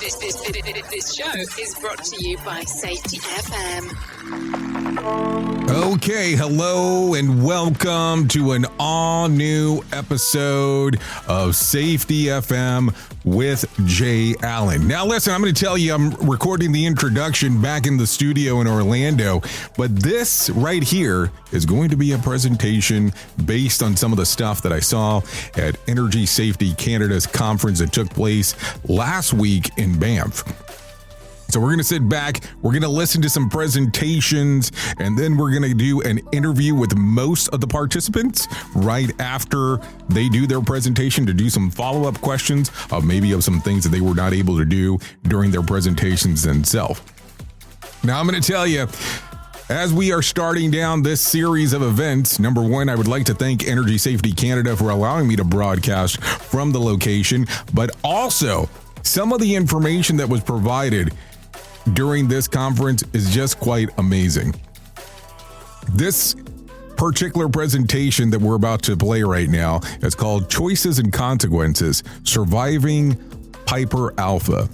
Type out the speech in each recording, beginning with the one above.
This show is brought to you by Safety FM. Okay, hello and welcome to an all-new episode of Safety FM with Jay Allen. Now listen, I'm going to tell you, I'm recording the introduction back in the studio in Orlando, but this right here is going to be a presentation based on some of the stuff that I saw at Energy Safety Canada's conference that took place last week in Banff. So we're going to sit back, we're going to listen to some presentations, and then we're going to do an interview with most of the participants right after they do their presentation to do some follow-up questions of maybe of some things that they were not able to do during their presentations themselves. Now I'm going to tell you, as we are starting down this series of events, number one, I would like to thank Energy Safety Canada for allowing me to broadcast from the location, but also some of the information that was provided during this conference is just quite amazing. This particular presentation that we're about to play right now is called Choices and Consequences, Surviving Piper Alpha.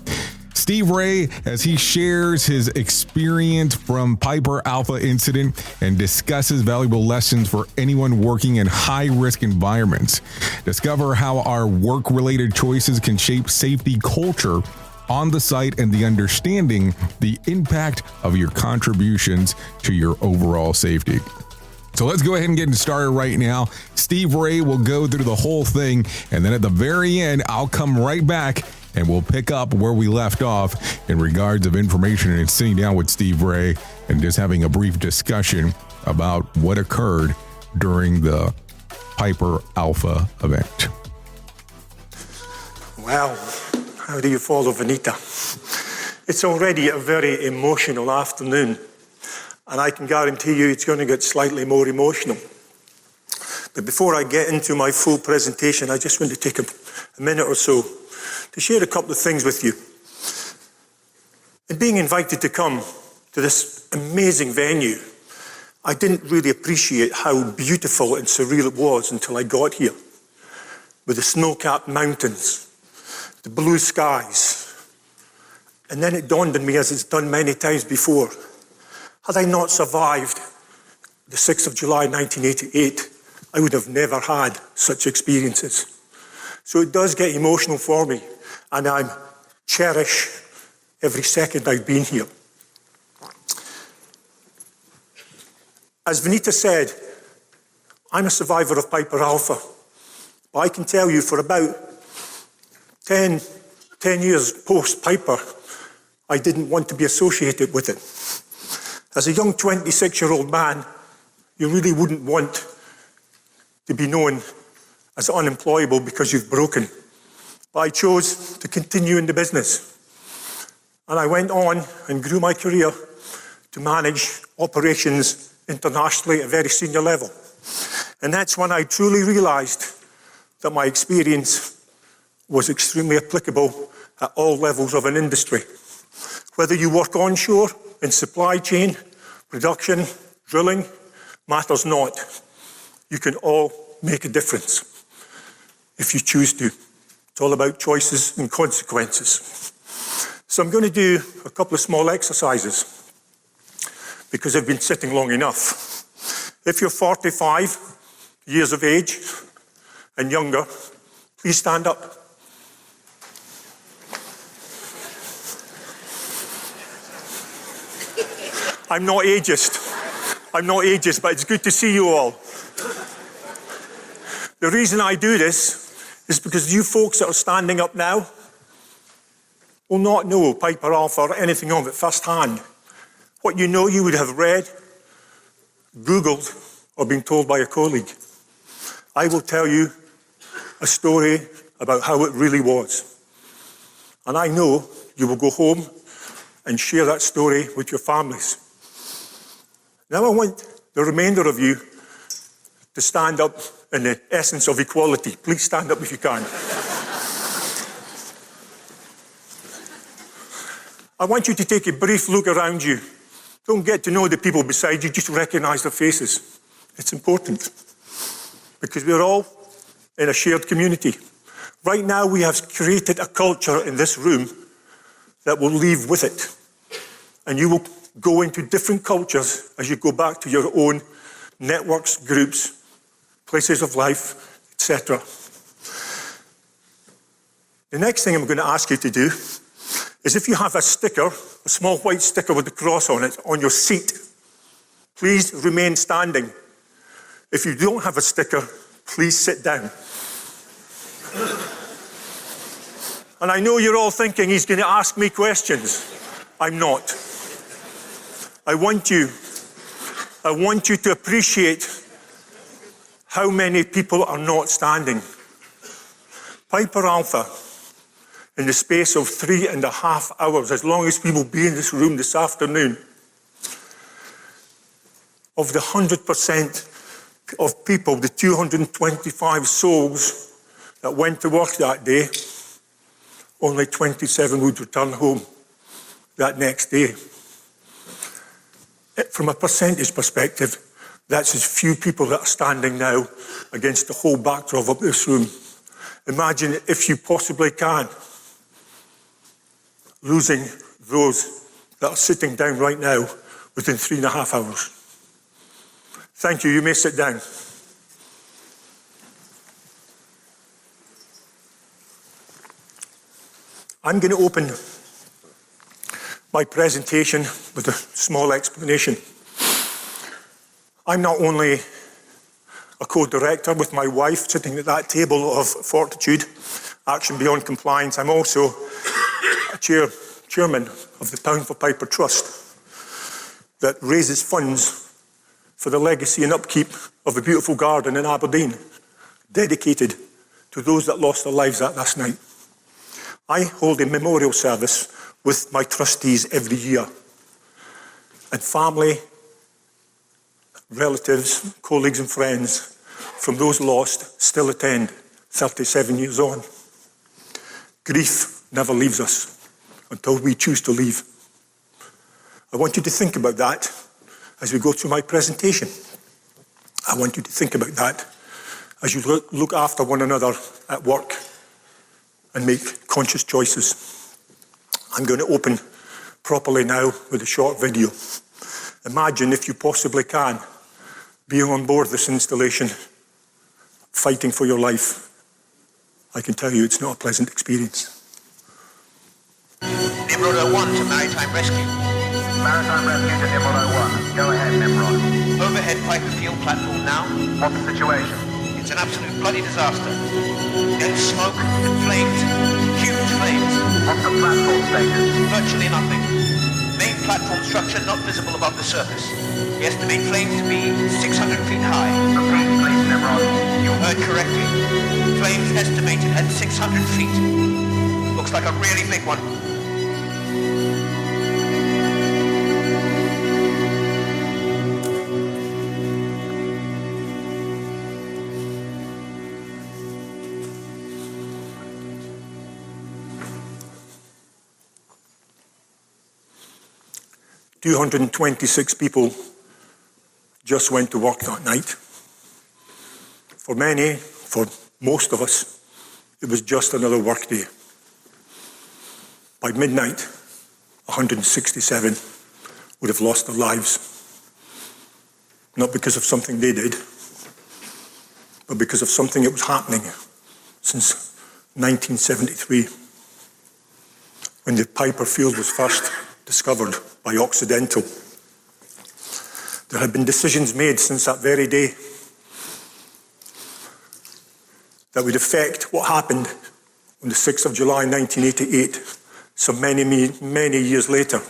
Steve Rae, as he shares his experience from Piper Alpha incident and discusses valuable lessons for anyone working in high-risk environments. Discover how our work-related choices can shape safety culture on the site and the understanding the impact of your contributions to your overall safety. So let's go ahead and get started right now. Steve Rae will go through the whole thing, and then at the very end, I'll come right back and we'll pick up where we left off in regards of information and sitting down with Steve Rae and just having a brief discussion about what occurred during the Piper Alpha event. Wow. How do you follow Vanita? It's already a very emotional afternoon, and I can guarantee you it's going to get slightly more emotional. But before I get into my full presentation, I just want to take a minute or so to share a couple of things with you. In being invited to come to this amazing venue, I didn't really appreciate how beautiful and surreal it was until I got here, with the snow-capped mountains, the blue skies. And then it dawned on me, as it's done many times before, had I not survived the 6th of July 1988, I would have never had such experiences. So it does get emotional for me, and I cherish every second I've been here. As Vanita said, I'm a survivor of Piper Alpha, but I can tell you for about 10 years post-Piper, I didn't want to be associated with it. As a young 26-year-old man, you really wouldn't want to be known as unemployable because you've broken. But I chose to continue in the business. And I went on and grew my career to manage operations internationally at a very senior level. And that's when I truly realized that my experience was extremely applicable at all levels of an industry. Whether you work onshore, in supply chain, production, drilling, matters not. You can all make a difference if you choose to. It's all about choices and consequences. So I'm going to do a couple of small exercises because I've been sitting long enough. If you're 45 years of age and younger, please stand up. I'm not ageist, but it's good to see you all. The reason I do this is because you folks that are standing up now will not know Piper Alpha or anything of it firsthand. What you know, you would have read, Googled, or been told by a colleague. I will tell you a story about how it really was. And I know you will go home and share that story with your families. Now I want the remainder of you to stand up in the essence of equality. Please stand up if you can. I want you to take a brief look around you. Don't get to know the people beside you, just recognize their faces. It's important because we're all in a shared community. Right now we have created a culture in this room that will leave with it. And you will go into different cultures as you go back to your own networks, groups, places of life, etc. The next thing I'm going to ask you to do is, if you have a sticker, a small white sticker with a cross on it, on your seat, please remain standing. If you don't have a sticker, please sit down. And I know you're all thinking he's going to ask me questions. I'm not. I want you to appreciate how many people are not standing. Piper Alpha, in the space of 3.5 hours, as long as we will be in this room this afternoon, of the 100% of people, the 225 souls that went to work that day, only 27 would return home that next day. From a percentage perspective, that's as few people that are standing now against the whole backdrop of this room. Imagine, if you possibly can, losing those that are sitting down right now within 3.5 hours. Thank you. You may sit down. I'm going to open my presentation with a small explanation. I'm not only a co-director with my wife sitting at that table of fortitude, Action Beyond Compliance. I'm also a chairman of the Pound for Piper Trust that raises funds for the legacy and upkeep of a beautiful garden in Aberdeen, dedicated to those that lost their lives that last night. I hold a memorial service with my trustees every year, and family, relatives, colleagues and friends from those lost still attend 37 years on. Grief never leaves us until we choose to leave. I want you to think about that as we go through my presentation. I want you to think about that as you look after one another at work and make conscious choices. I'm going to open properly now with a short video. Imagine, if you possibly can, being on board this installation, fighting for your life. I can tell you it's not a pleasant experience. Nimrod 01 to Maritime Rescue. Maritime Rescue to Nimrod 01. Go ahead, Nimrod. Overhead Piper Field platform now. What's the situation? It's an absolute bloody disaster. There's smoke and flames, huge flames. What's the platform status? Virtually nothing. Main platform structure not visible above the surface. We estimate flames to be 600 feet high. Repeat, please, Nimrod. You heard correctly. Flames estimated at 600 feet. Looks like a really big one. $226 people just went to work that night. For many, for most of us, it was just another work day. By midnight, 167 would have lost their lives, not because of something they did, but because of something that was happening since 1973, when the Piper field was first discovered by Occidental. There had been decisions made since that very day that would affect what happened on the 6th of July 1988, so many years later.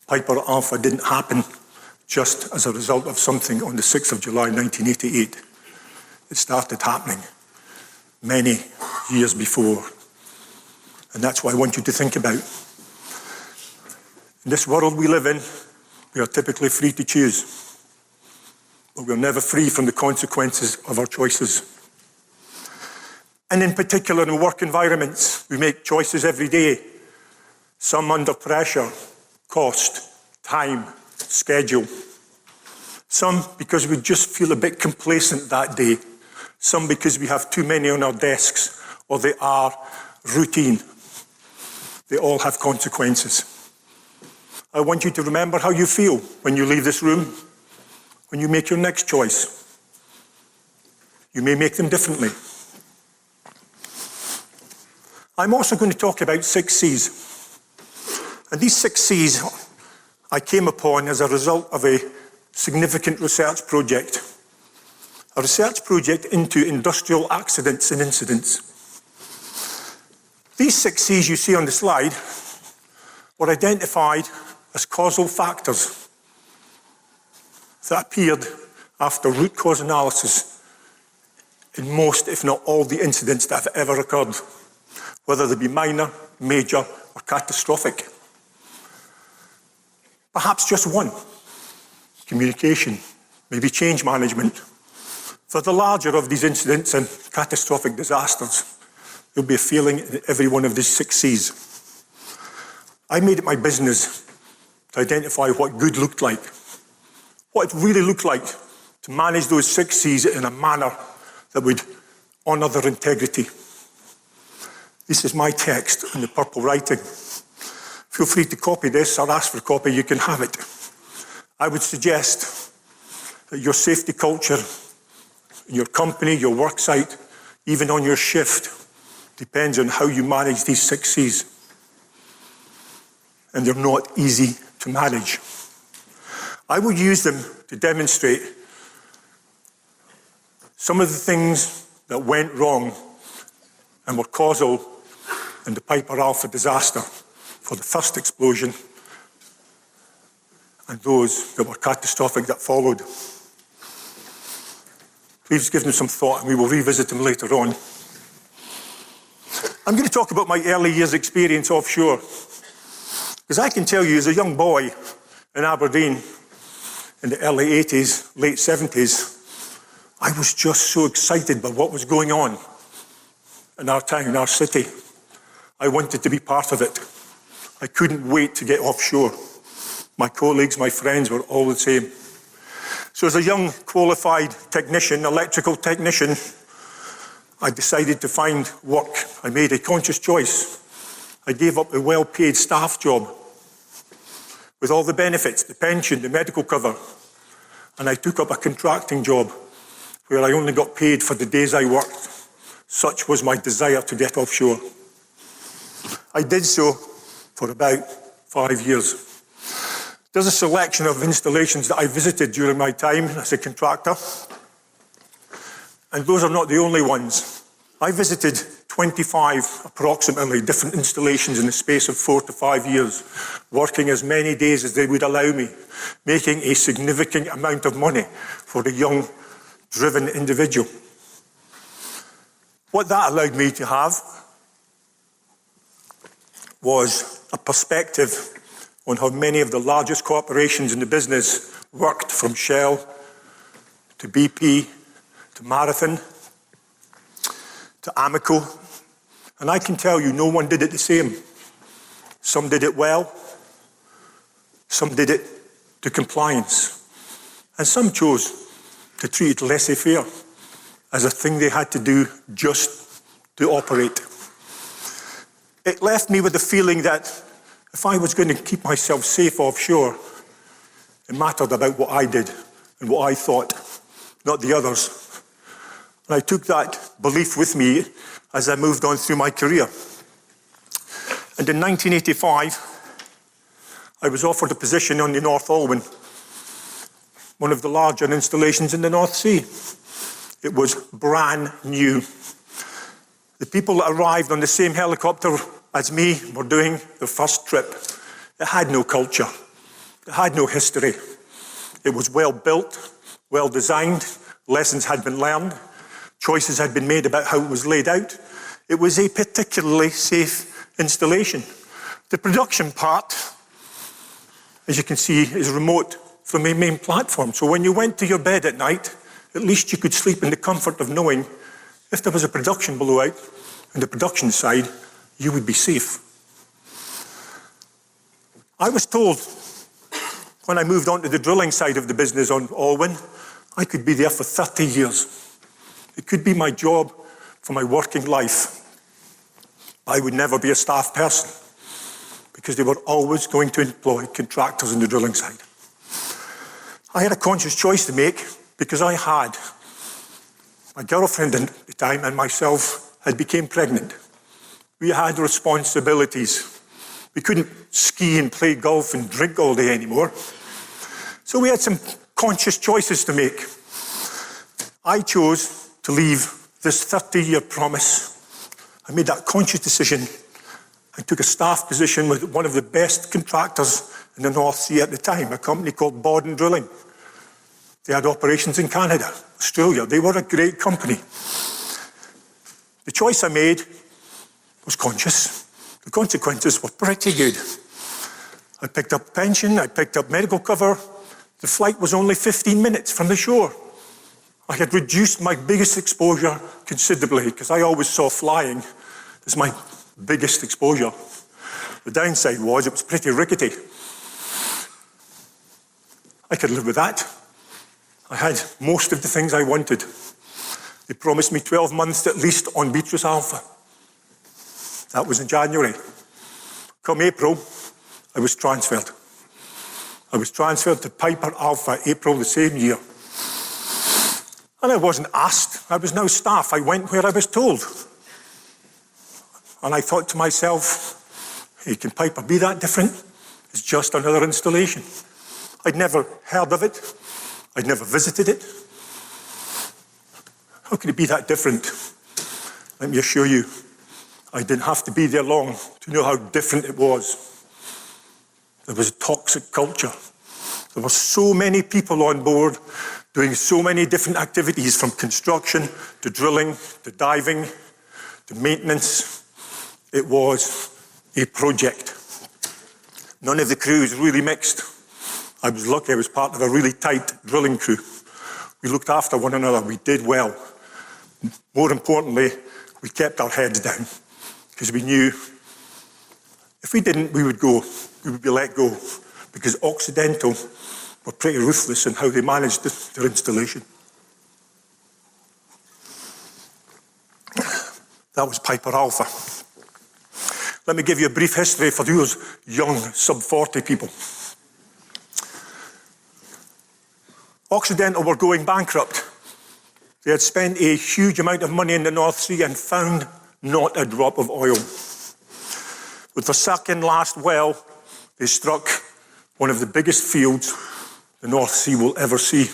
Piper Alpha didn't happen just as a result of something on the 6th of July 1988. It started happening many years before. And that's what I want you to think about. In this world we live in, we are typically free to choose, but we're never free from the consequences of our choices. And in particular, in work environments, we make choices every day, some under pressure, cost, time, schedule. Some because we just feel a bit complacent that day. Some because we have too many on our desks, or they are routine. They all have consequences. I want you to remember how you feel when you leave this room, when you make your next choice. You may make them differently. I'm also going to talk about 6 C's. And these 6 C's I came upon as a result of a significant research project. A research project into industrial accidents and incidents. These 6 C's you see on the slide were identified as causal factors that appeared after root cause analysis in most, if not all, the incidents that have ever occurred, whether they be minor, major, or catastrophic. Perhaps just one: communication, maybe change management. For the larger of these incidents and catastrophic disasters, there'll be a feeling in every one of these 6 C's. I made it my business to identify what good looked like, what it really looked like to manage those 6 C's in a manner that would honour their integrity. This is my text in the purple writing. Feel free to copy this or ask for a copy, you can have it. I would suggest that your safety culture, in your company, your work site, even on your shift, depends on how you manage these 6 C's. And they're not easy to manage. I will use them to demonstrate some of the things that went wrong and were causal in the Piper Alpha disaster for the first explosion and those that were catastrophic that followed. Please give them some thought and we will revisit them later on. I'm going to talk about my early years experience offshore. Because I can tell you, as a young boy in Aberdeen in the early 80s, late 70s, I was just so excited by what was going on in our town, in our city. I wanted to be part of it. I couldn't wait to get offshore. My colleagues, my friends were all the same. So as a young qualified technician, electrical technician, I decided to find work. I made a conscious choice. I gave up a well-paid staff job with all the benefits, the pension, the medical cover, and I took up a contracting job where I only got paid for the days I worked. Such was my desire to get offshore. I did so for about 5 years. There's a selection of installations that I visited during my time as a contractor, and those are not the only ones. I visited 25 approximately different installations in the space of 4 to 5 years, working as many days as they would allow me, making a significant amount of money for a young, driven individual. What that allowed me to have was a perspective on how many of the largest corporations in the business worked, from Shell to BP to Marathon to Amoco. And I can tell you, no one did it the same. Some did it well, some did it to compliance, and some chose to treat it laissez-faire as a thing they had to do just to operate. It left me with the feeling that if I was going to keep myself safe offshore, it mattered about what I did and what I thought, not the others. And I took that belief with me as I moved on through my career. And in 1985, I was offered a position on the North Alwyn, one of the larger installations in the North Sea. It was brand new. The people that arrived on the same helicopter as me were doing their first trip. It had no culture. It had no history. It was well built, well designed. Lessons had been learned. Choices had been made about how it was laid out. It was a particularly safe installation. The production part, as you can see, is remote from a main platform. So when you went to your bed at night, at least you could sleep in the comfort of knowing if there was a production blowout on the production side, you would be safe. I was told when I moved on to the drilling side of the business on Alwyn, I could be there for 30 years. It could be my job for my working life. I would never be a staff person. because they were always going to employ contractors on the drilling side. I had a conscious choice to make because I had my girlfriend at the time and myself had become pregnant. We had responsibilities. We couldn't ski and play golf and drink all day anymore. So we had some conscious choices to make. I chose to leave this 30-year promise. I made that conscious decision. I took a staff position with one of the best contractors in the North Sea at the time, a company called Borden Drilling. They had operations in Canada, Australia. They were a great company. The choice I made was conscious. The consequences were pretty good. I picked up pension, I picked up medical cover. The flight was only 15 minutes from the shore. I had reduced my biggest exposure considerably because I always saw flying as my biggest exposure. The downside was it was pretty rickety. I could live with that. I had most of the things I wanted. They promised me 12 months at least on Beatrice Alpha. That was in January. Come April, I was transferred. I was transferred to Piper Alpha April the same year. And I wasn't asked. I was now staff. I went where I was told. And I thought to myself, hey, can Piper be that different? It's just another installation. I'd never heard of it. I'd never visited it. How could it be that different? Let me assure you, I didn't have to be there long to know how different it was. There was a toxic culture. There were so many people on board doing so many different activities, from construction to drilling to diving to maintenance. It was a project. None of the crews really mixed. I was lucky I was part of a really tight drilling crew. We looked after one another. We did well. More importantly, we kept our heads down because we knew if we didn't, we would go. We would be let go because Occidental were pretty ruthless in how they managed their installation. That was Piper Alpha. Let me give you a brief history for those young sub-40 people. Occidental were going bankrupt. They had spent a huge amount of money in the North Sea and found not a drop of oil. With the second last well, they struck one of the biggest fields the North Sea will ever see,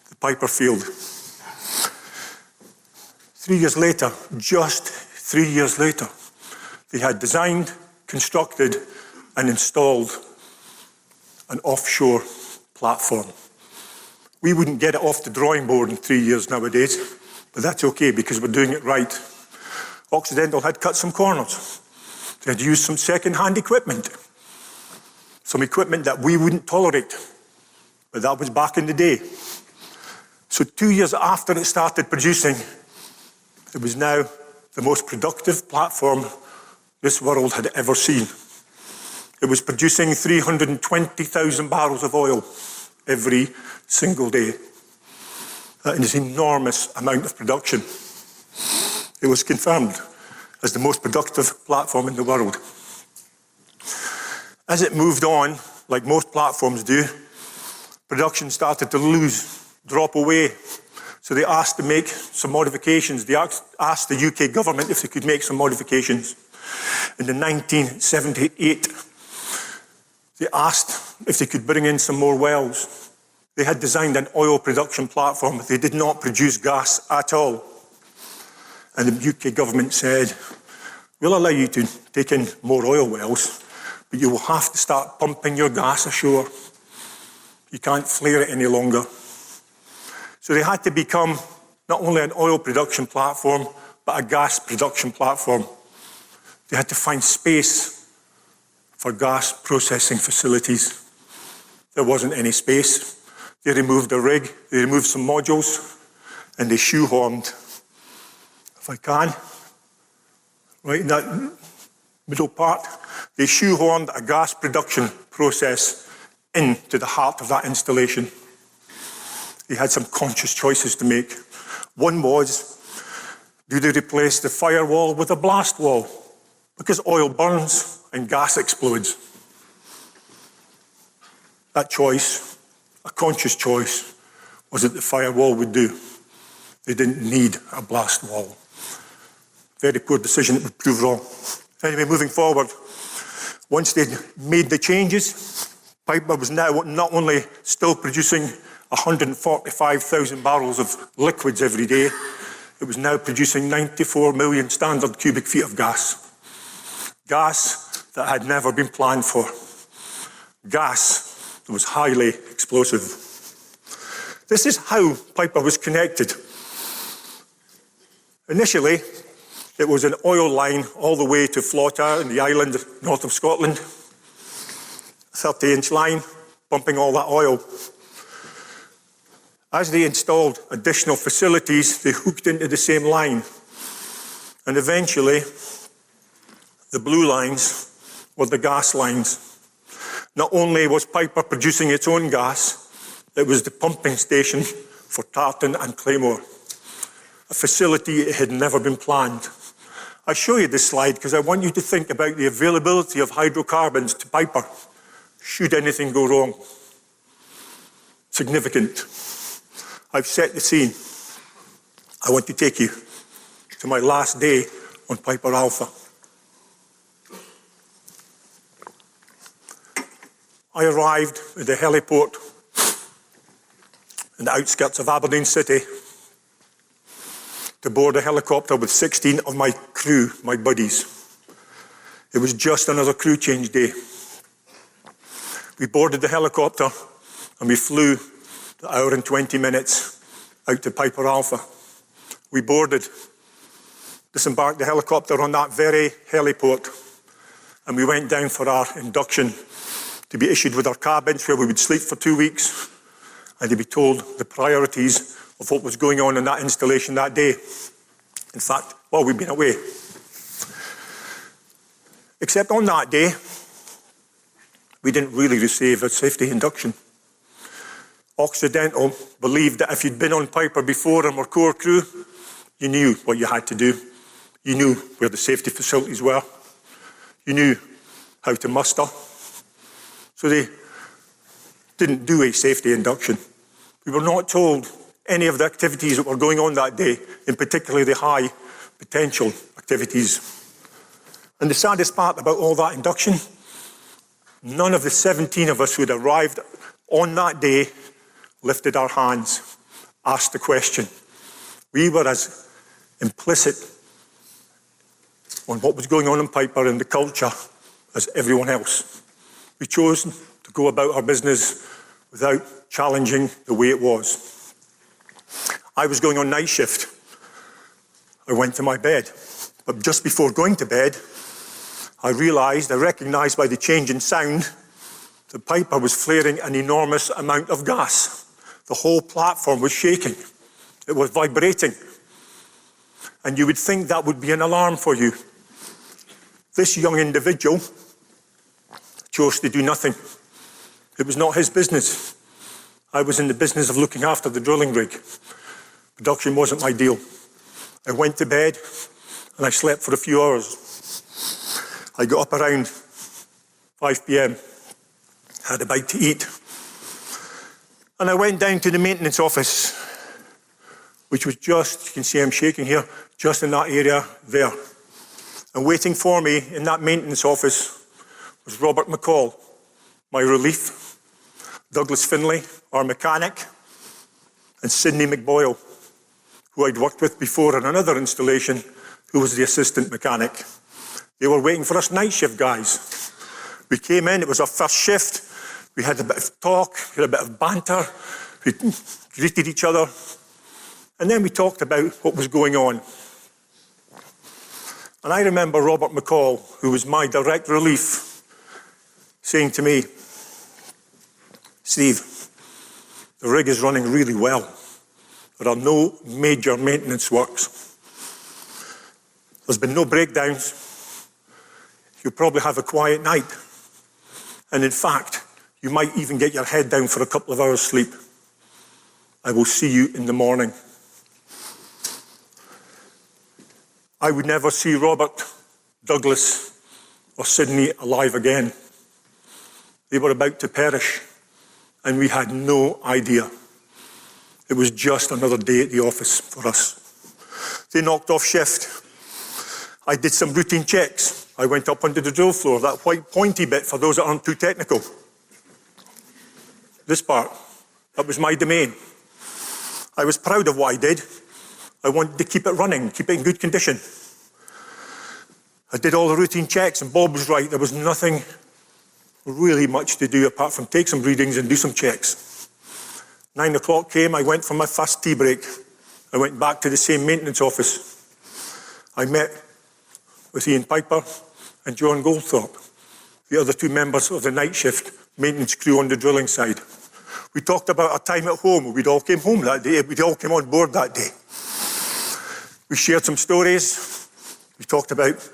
the Piper Field. 3 years later, just 3 years later, they had designed, constructed, and installed an offshore platform. We wouldn't get it off the drawing board in 3 years nowadays, but that's okay because we're doing it right. Occidental had cut some corners. They had used some second-hand equipment, some equipment that we wouldn't tolerate, but that was back in the day. So 2 years after it started producing, it was now the most productive platform this world had ever seen. It was producing 320,000 barrels of oil every single day. That is an enormous amount of production. It was confirmed as the most productive platform in the world. As it moved on, like most platforms do, production started to drop away. So they asked to make some modifications. They asked the UK government if they could make some modifications. In 1978, they asked if they could bring in some more wells. They had designed an oil production platform. They did not produce gas at all. And the UK government said, we'll allow you to take in more oil wells, but you will have to start pumping your gas ashore. You can't flare it any longer. So they had to become not only an oil production platform, but a gas production platform. They had to find space for gas processing facilities. There wasn't any space. They removed a rig, they removed some modules, and they shoehorned, if I can, right in that middle part, they shoehorned a gas production process into the heart of that installation. They had some conscious choices to make. One was, do they replace the firewall with a blast wall? Because oil burns and gas explodes. That choice, a conscious choice, was that the firewall would do. They didn't need a blast wall. Very poor decision that would prove wrong. Anyway, moving forward, once they'd made the changes, Piper was now not only still producing 145,000 barrels of liquids every day, it was now producing 94 million standard cubic feet of gas. Gas that had never been planned for. Gas that was highly explosive. This is how Piper was connected. Initially, it was an oil line all the way to Flota in the island north of Scotland. 30-inch line, pumping all that oil. As they installed additional facilities, they hooked into the same line. And eventually, the blue lines were the gas lines. Not only was Piper producing its own gas, it was the pumping station for Tartan and Claymore. A facility that had never been planned. I show you this slide because I want you to think about the availability of hydrocarbons to Piper should anything go wrong. Significant. I've set the scene. I want to take you to my last day on Piper Alpha. I arrived at the heliport in the outskirts of Aberdeen City to board a helicopter with 16 of my crew, my buddies. It was just another crew change day. We boarded the helicopter and we flew the hour and 20 minutes out to Piper Alpha. We boarded, disembarked the helicopter on that very heliport, and we went down for our induction to be issued with our cabins where we would sleep for 2 weeks and to be told the priorities of what was going on in that installation that day. In fact, while we'd been away. Except on that day, we didn't really receive a safety induction. Occidental believed that if you'd been on Piper before and were core crew, you knew what you had to do. You knew where the safety facilities were. You knew how to muster. So they didn't do a safety induction. We were not told any of the activities that were going on that day, in particular the high potential activities. And the saddest part about all that induction, none of the 17 of us who had arrived on that day lifted our hands, asked the question. We were as implicit on what was going on in Piper and the culture as everyone else. We chose to go about our business without challenging the way it was. I was going on night shift. I went to my bed. But just before going to bed, I recognized by the change in sound, the Piper was flaring an enormous amount of gas. The whole platform was shaking. It was vibrating. And you would think that would be an alarm for you. This young individual chose to do nothing. It was not his business. I was in the business of looking after the drilling rig. Production wasn't my deal. I went to bed and I slept for a few hours. I got up around 5 p.m, had a bite to eat, and I went down to the maintenance office, which was just, you can see I'm shaking here, just in that area there. And waiting for me in that maintenance office was Robert McCall, my relief, Douglas Finlay, our mechanic, and Sidney McBoyle, who I'd worked with before on another installation, who was the assistant mechanic. They were waiting for us night shift guys. We came in, it was our first shift. We had a bit of talk, we had a bit of banter. We greeted each other. And then we talked about what was going on. And I remember Robert McCall, who was my direct relief, saying to me, Steve, the rig is running really well. There are no major maintenance works. There's been no breakdowns. You'll probably have a quiet night. And in fact, you might even get your head down for a couple of hours sleep. I will see you in the morning. I would never see Robert, Douglas, or Sidney alive again. They were about to perish and we had no idea. It was just another day at the office for us. They knocked off shift. I did some routine checks. I went up onto the drill floor, that white pointy bit for those that aren't too technical. This part, that was my domain. I was proud of what I did. I wanted to keep it running, keep it in good condition. I did all the routine checks and Bob was right. There was nothing really much to do apart from take some readings and do some checks. 9 o'clock came, I went for my first tea break. I went back to the same maintenance office. I met with Ian Piper and John Goldthorpe, the other two members of the night shift maintenance crew on the drilling side. We talked about our time at home. We'd all came home that day. We'd all came on board that day. We shared some stories. We talked about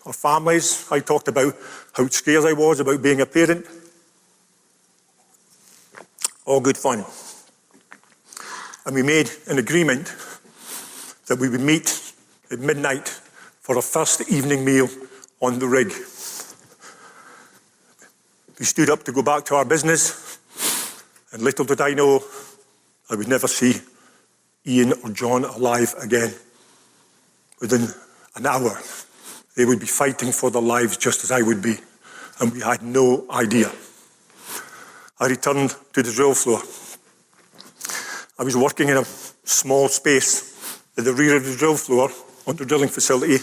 our families. I talked about how scared I was about being a parent. All good fun. And we made an agreement that we would meet at midnight for our first evening meal on the rig. We stood up to go back to our business, and little did I know I would never see Ian or John alive again. Within an hour, they would be fighting for their lives just as I would be, and we had no idea. I returned to the drill floor. I was working in a small space at the rear of the drill floor on the drilling facility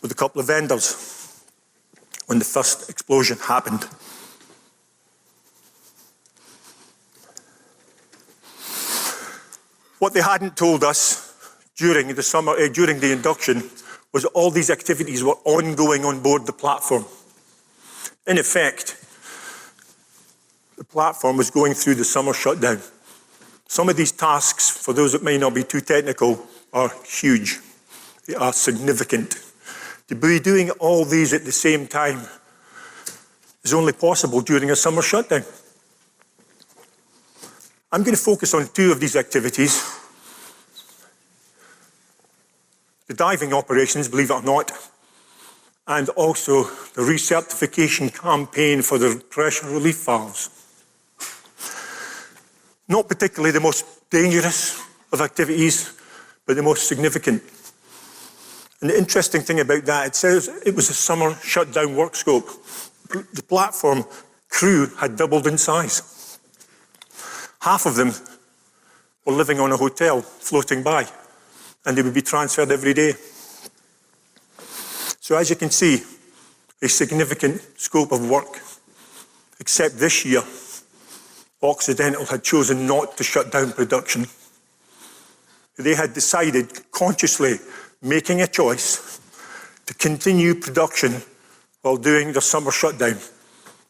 with a couple of vendors when the first explosion happened. What they hadn't told us during the induction was that all these activities were ongoing on board the platform. In effect, the platform was going through the summer shutdown. Some of these tasks, for those that may not be too technical, are huge. They are significant. To be doing all these at the same time is only possible during a summer shutdown. I'm going to focus on two of these activities. The diving operations, believe it or not, and also the recertification campaign for the pressure relief valves. Not particularly the most dangerous of activities, but the most significant. And the interesting thing about that, it says it was a summer shutdown work scope. The platform crew had doubled in size. Half of them were living on a hotel, floating by, and they would be transferred every day. So as you can see, a significant scope of work. Except this year, Occidental had chosen not to shut down production. They had decided, consciously making a choice, to continue production while doing the summer shutdown,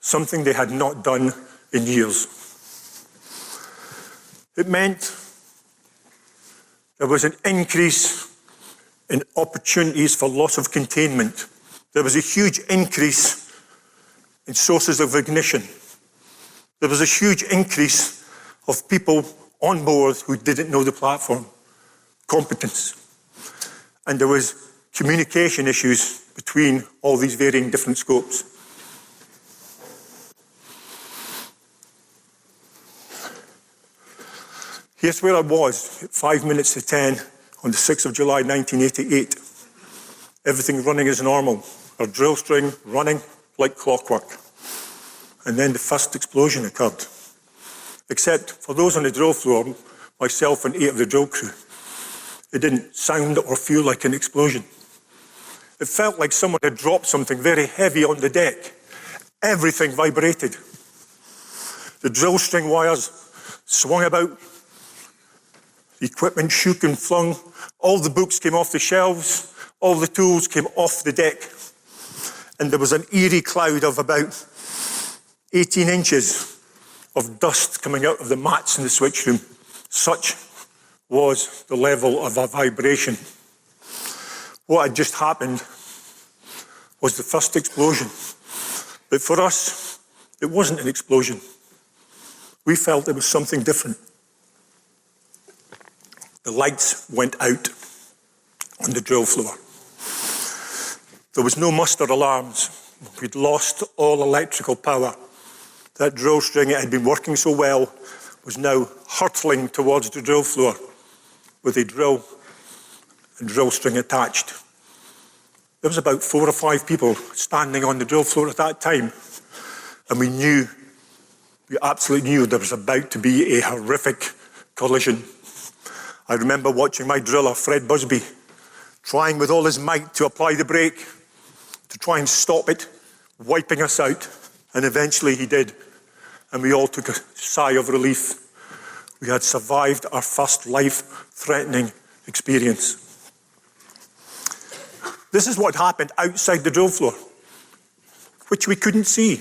something they had not done in years. It meant there was an increase in opportunities for loss of containment. There was a huge increase in sources of ignition. There was a huge increase of people on board who didn't know the platform, competence. And there was communication issues between all these varying different scopes. Here's where I was at 5 minutes to 10 on the 6th of July 1988. Everything running as normal. Our drill string running like clockwork. And then the first explosion occurred. Except for those on the drill floor, myself and 8 of the drill crew, it didn't sound or feel like an explosion. It felt like someone had dropped something very heavy on the deck. Everything vibrated. The drill string wires swung about. The equipment shook and flung. All the books came off the shelves. All the tools came off the deck. And there was an eerie cloud of about 18 inches of dust coming out of the mats in the switch room. Such was the level of a vibration. What had just happened was the first explosion. But for us, it wasn't an explosion. We felt it was something different. The lights went out on the drill floor. There was no muster alarms. We'd lost all electrical power. That drill string that had been working so well was now hurtling towards the drill floor with a drill and drill string attached. There was about 4 or 5 people standing on the drill floor at that time, and we absolutely knew there was about to be a horrific collision. I remember watching my driller, Fred Busby, trying with all his might to apply the brake, to try and stop it, wiping us out, and eventually he did. And we all took a sigh of relief. We had survived our first life-threatening experience. This is what happened outside the drill floor, which we couldn't see.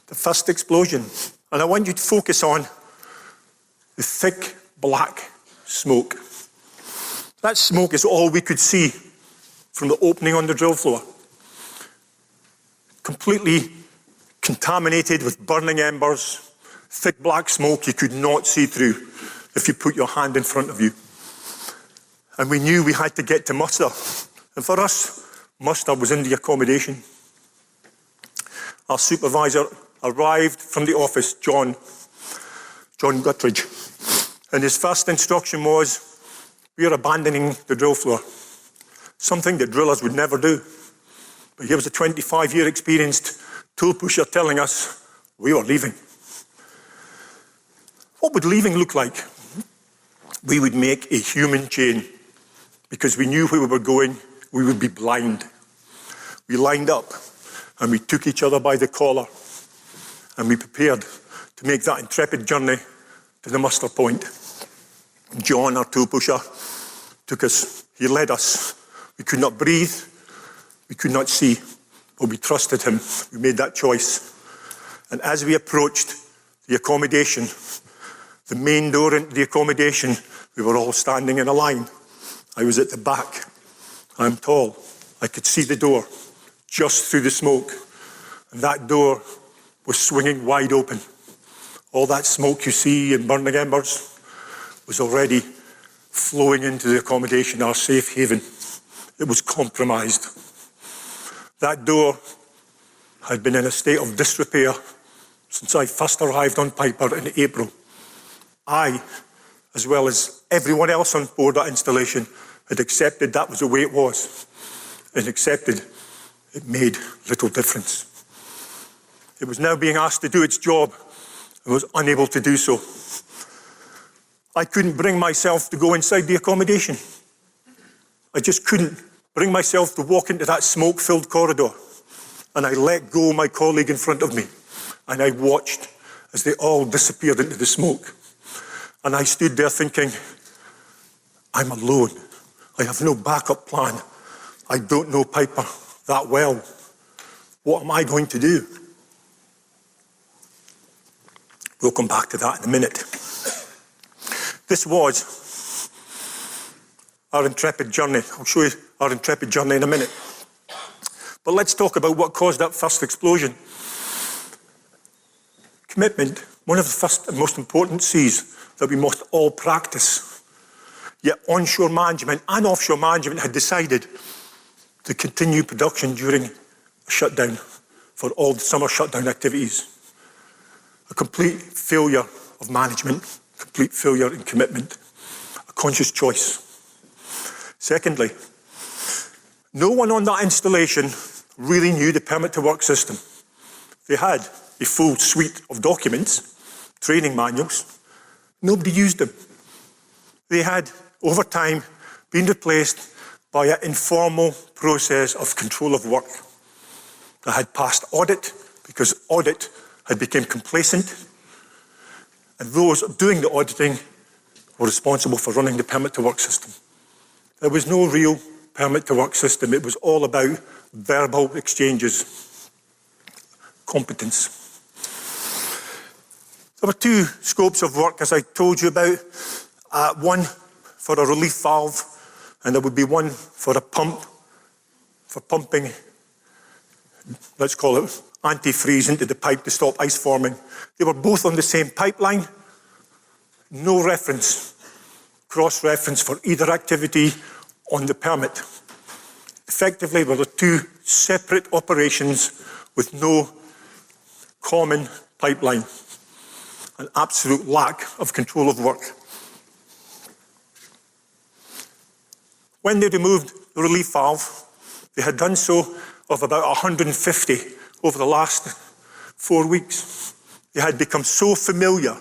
The first explosion. And I want you to focus on the thick black smoke. That smoke is all we could see from the opening on the drill floor. Completely contaminated with burning embers, thick black smoke you could not see through if you put your hand in front of you. And we knew we had to get to muster. And for us, muster was in the accommodation. Our supervisor arrived from the office, John Guttridge, and his first instruction was, we are abandoning the drill floor, something that drillers would never do. But here was a 25-year experienced tool pusher telling us we were leaving. What would leaving look like? We would make a human chain because we knew where we were going, we would be blind. We lined up and we took each other by the collar and we prepared to make that intrepid journey to the muster point. John, our tool pusher, took us. He led us. We could not breathe. We could not see. But we trusted him. We made that choice. And as we approached the accommodation, the main door into the accommodation, we were all standing in a line. I was at the back. I'm tall. I could see the door just through the smoke. And that door was swinging wide open. All that smoke you see and burning embers was already flowing into the accommodation, our safe haven. It was compromised. That door had been in a state of disrepair since I first arrived on Piper in April. I, as well as everyone else on board that installation, had accepted that was the way it was, and accepted it made little difference. It was now being asked to do its job and was unable to do so. I couldn't bring myself to go inside the accommodation. I just couldn't bring myself to walk into that smoke-filled corridor. And I let go my colleague in front of me. And I watched as they all disappeared into the smoke. And I stood there thinking, I'm alone. I have no backup plan. I don't know Piper that well. What am I going to do? We'll come back to that in a minute. This was our intrepid journey. I'll show you our intrepid journey in a minute. But let's talk about what caused that first explosion. Commitment, one of the first and most important C's that we must all practice. Yet onshore management and offshore management had decided to continue production during a shutdown for all the summer shutdown activities. A complete failure of management, complete failure in commitment, a conscious choice. Secondly, no one on that installation really knew the permit to work system. They had a full suite of documents, training manuals. Nobody used them. They had, over time, been replaced by an informal process of control of work that had passed audit because audit had become complacent, and those doing the auditing were responsible for running the permit to work system. There was no real permit to work system. It was all about verbal exchanges, competence. There were two scopes of work, as I told you about. One for a relief valve, and there would be one for a pump, for pumping, let's call it antifreeze into the pipe to stop ice forming. They were both on the same pipeline. No reference, cross-reference for either activity on the permit. Effectively, there were two separate operations with no common pipeline. An absolute lack of control of work. When they removed the relief valve, they had done so of about 150 over the last 4 weeks. They had become so familiar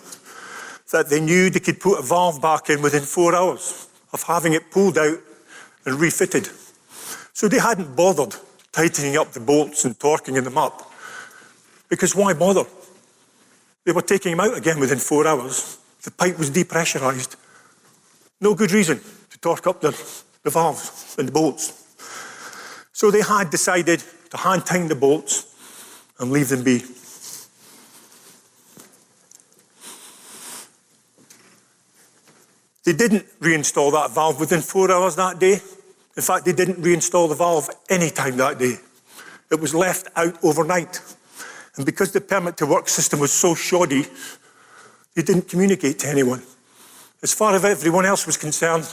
that they knew they could put a valve back in within 4 hours of having it pulled out and refitted. So they hadn't bothered tightening up the bolts and torquing them up, because why bother? They were taking them out again within 4 hours. The pipe was depressurized. No good reason to torque up the valves and the bolts. So they had decided to hand tighten the bolts and leave them be. They didn't reinstall that valve within 4 hours that day. In fact, they didn't reinstall the valve any time that day. It was left out overnight. And because the permit to work system was so shoddy, they didn't communicate to anyone. As far as everyone else was concerned,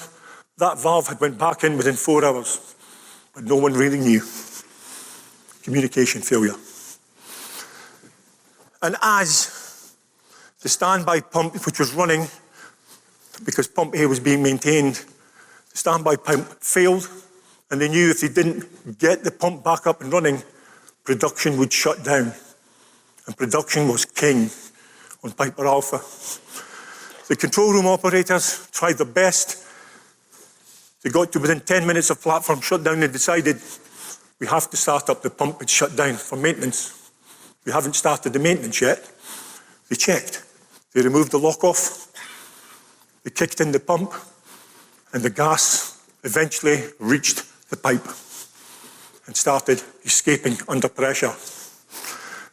that valve had went back in within 4 hours, but no one really knew. Communication failure. And as the standby pump, which was running, because pump A was being maintained, the standby pump failed, and they knew if they didn't get the pump back up and running, production would shut down. And production was king on Piper Alpha. The control room operators tried their best. They got to within 10 minutes of platform shutdown and decided, we have to start up the pump. It's shut down for maintenance. We haven't started the maintenance yet. They checked. They removed the lock off. They kicked in the pump, and the gas eventually reached the pipe and started escaping under pressure.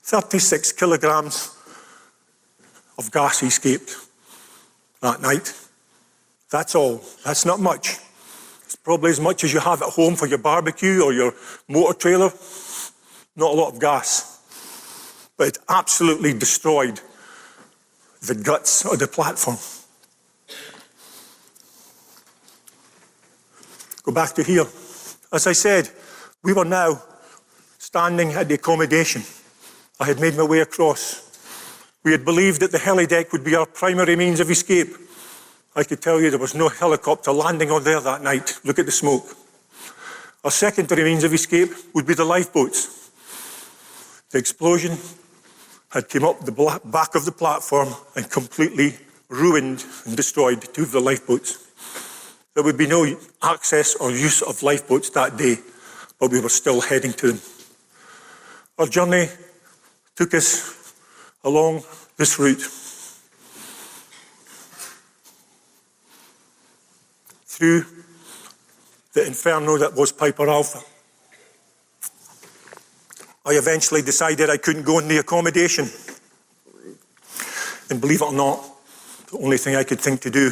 36 kilograms of gas escaped that night. That's all. That's not much. It's probably as much as you have at home for your barbecue or your motor trailer. Not a lot of gas. But it absolutely destroyed the guts of the platform. Go back to here. As I said, we were now standing at the accommodation. I had made my way across. We had believed that the helideck would be our primary means of escape. I could tell you there was no helicopter landing on there that night. Look at the smoke. Our secondary means of escape would be the lifeboats. The explosion had come up the back of the platform and completely ruined and destroyed 2 of the lifeboats. There would be no access or use of lifeboats that day, but we were still heading to them. Our journey took us along this route. Through the inferno that was Piper Alpha. I eventually decided I couldn't go in the accommodation. And believe it or not, the only thing I could think to do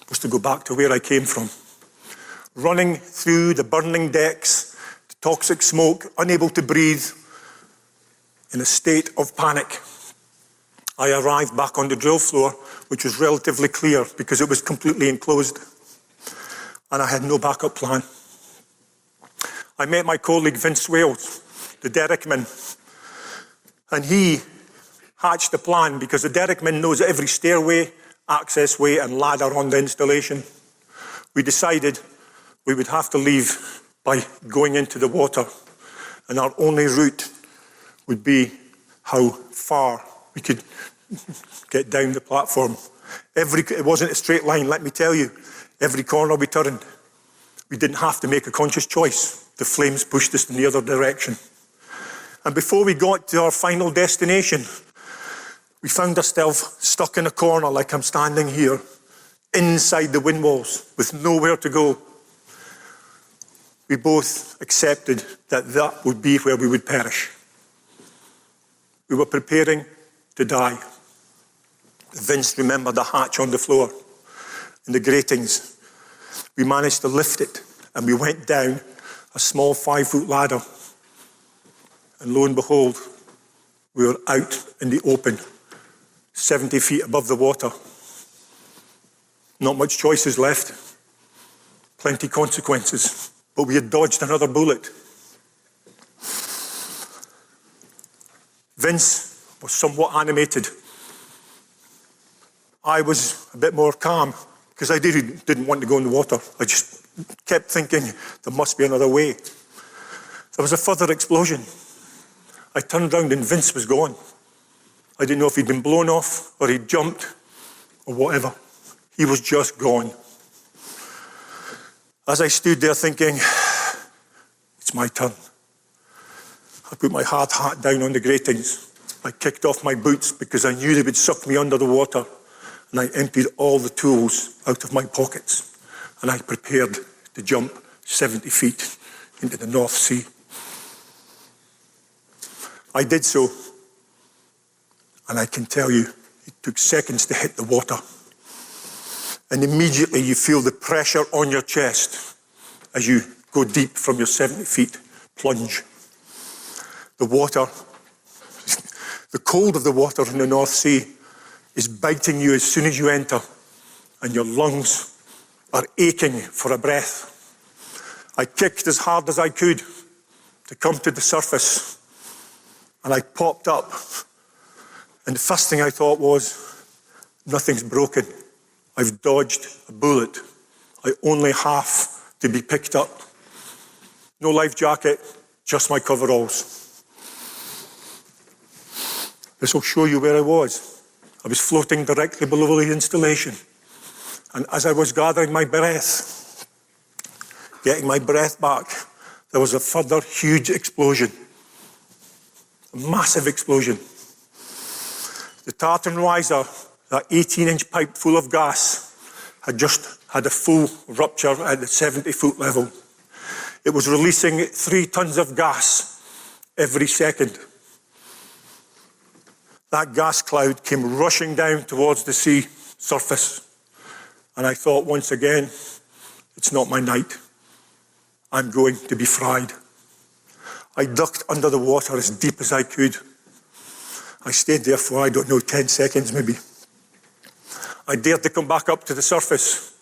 was to go back to where I came from. Running through the burning decks, the toxic smoke, unable to breathe, in a state of panic. I arrived back on the drill floor, which was relatively clear because it was completely enclosed. And I had no backup plan. I met my colleague Vince Wales, the derrickman, and he hatched a plan because the derrickman knows every stairway, access way and ladder on the installation. We decided we would have to leave by going into the water, and our only route would be how far we could get down the platform. It wasn't a straight line, let me tell you. Every corner we turned, we didn't have to make a conscious choice. The flames pushed us in the other direction. And before we got to our final destination, we found ourselves stuck in a corner like I'm standing here, inside the wind walls, with nowhere to go. We both accepted that that would be where we would perish. We were preparing to die. Vince remembered the hatch on the floor and the gratings. We managed to lift it and we went down a small 5-foot ladder. And lo and behold, we were out in the open, 70 feet above the water. Not much choices left. Plenty consequences. But we had dodged another bullet. Vince was somewhat animated. I was a bit more calm because I didn't want to go in the water. I just kept thinking there must be another way. There was a further explosion. I turned round and Vince was gone. I didn't know if he'd been blown off or he'd jumped or whatever. He was just gone. As I stood there thinking, it's my turn. I put my hard hat down on the gratings. I kicked off my boots because I knew they would suck me under the water, and I emptied all the tools out of my pockets, and I prepared to jump 70 feet into the North Sea. I did so, and I can tell you, it took seconds to hit the water. And immediately you feel the pressure on your chest as you go deep from your 70 feet plunge. The water, the cold of the water in the North Sea is biting you as soon as you enter, and your lungs are aching for a breath. I kicked as hard as I could to come to the surface, and I popped up, and the first thing I thought was, nothing's broken. I've dodged a bullet. I only have to be picked up. No life jacket, just my coveralls. This will show you where I was. I was floating directly below the installation. And as I was gathering my breath, getting my breath back, there was a further huge explosion. A massive explosion. The tartan riser, that 18-inch pipe full of gas, had just had a full rupture at the 70-foot level. It was releasing 3 tons of gas every second. That gas cloud came rushing down towards the sea surface. And I thought once again, it's not my night. I'm going to be fried. I ducked under the water as deep as I could. I stayed there for, 10 seconds maybe. I dared to come back up to the surface,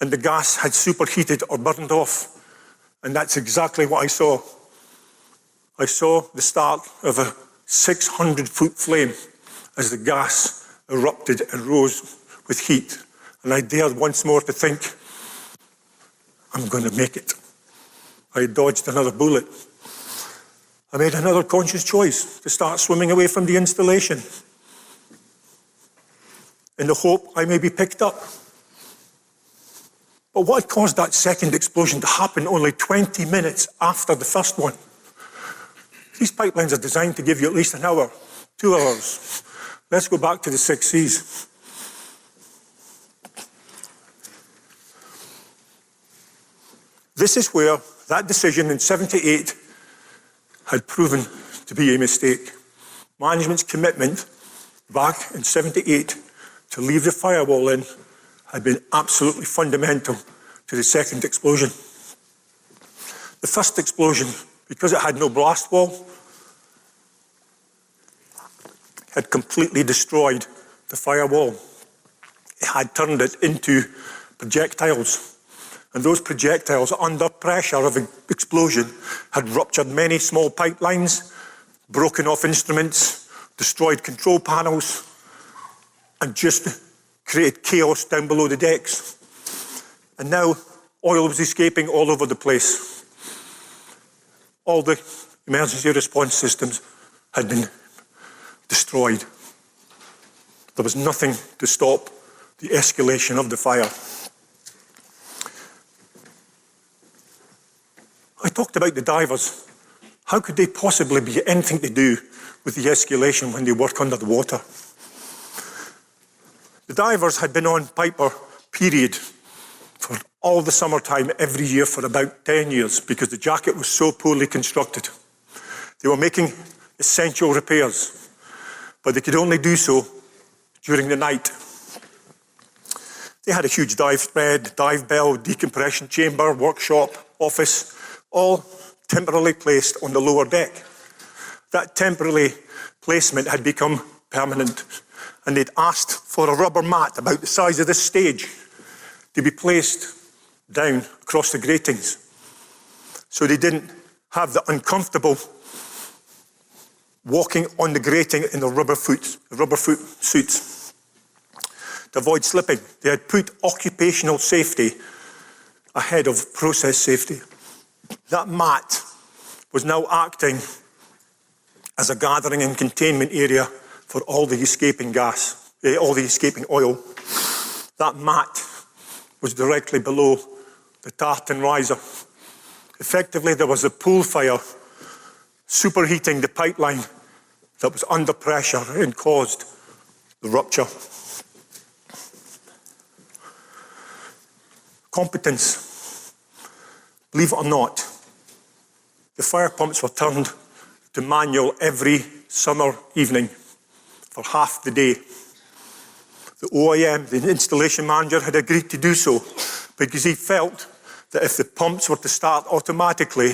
and the gas had superheated or burned off. And that's exactly what I saw. I saw the start of a 600-foot flame as the gas erupted and rose with heat. And I dared once more to think, I'm going to make it. I dodged another bullet. I made another conscious choice to start swimming away from the installation in the hope I may be picked up. But what caused that second explosion to happen only 20 minutes after the first one? These pipelines are designed to give you at least an hour, 2 hours. Let's go back to the 6 Cs. This is where that decision in '78 had proven to be a mistake. Management's commitment back in '78 to leave the firewall in had been absolutely fundamental to the second explosion. The first explosion, because it had no blast wall, had completely destroyed the firewall. It had turned it into projectiles. And those projectiles, under pressure of an explosion, had ruptured many small pipelines, broken off instruments, destroyed control panels, and just created chaos down below the decks. And now oil was escaping all over the place. All the emergency response systems had been destroyed. There was nothing to stop the escalation of the fire. I talked about the divers. How could they possibly be anything to do with the escalation when they work under the water? The divers had been on Piper, period, for all the summertime every year for about 10 years because the jacket was so poorly constructed. They were making essential repairs, but they could only do so during the night. They had a huge dive spread, dive bell, decompression chamber, workshop, office, all temporarily placed on the lower deck. That temporary placement had become permanent, and they'd asked for a rubber mat about the size of this stage to be placed down across the gratings, so they didn't have the uncomfortable walking on the grating in the rubber foot suits to avoid slipping. They had put occupational safety ahead of process safety. That mat was now acting as a gathering and containment area for all the escaping oil. That mat was directly below the tartan riser. Effectively, there was a pool fire superheating the pipeline that was under pressure and caused the rupture. Competence. Believe it or not, the fire pumps were turned to manual every summer evening for half the day. The OIM, the installation manager, had agreed to do so because he felt that if the pumps were to start automatically,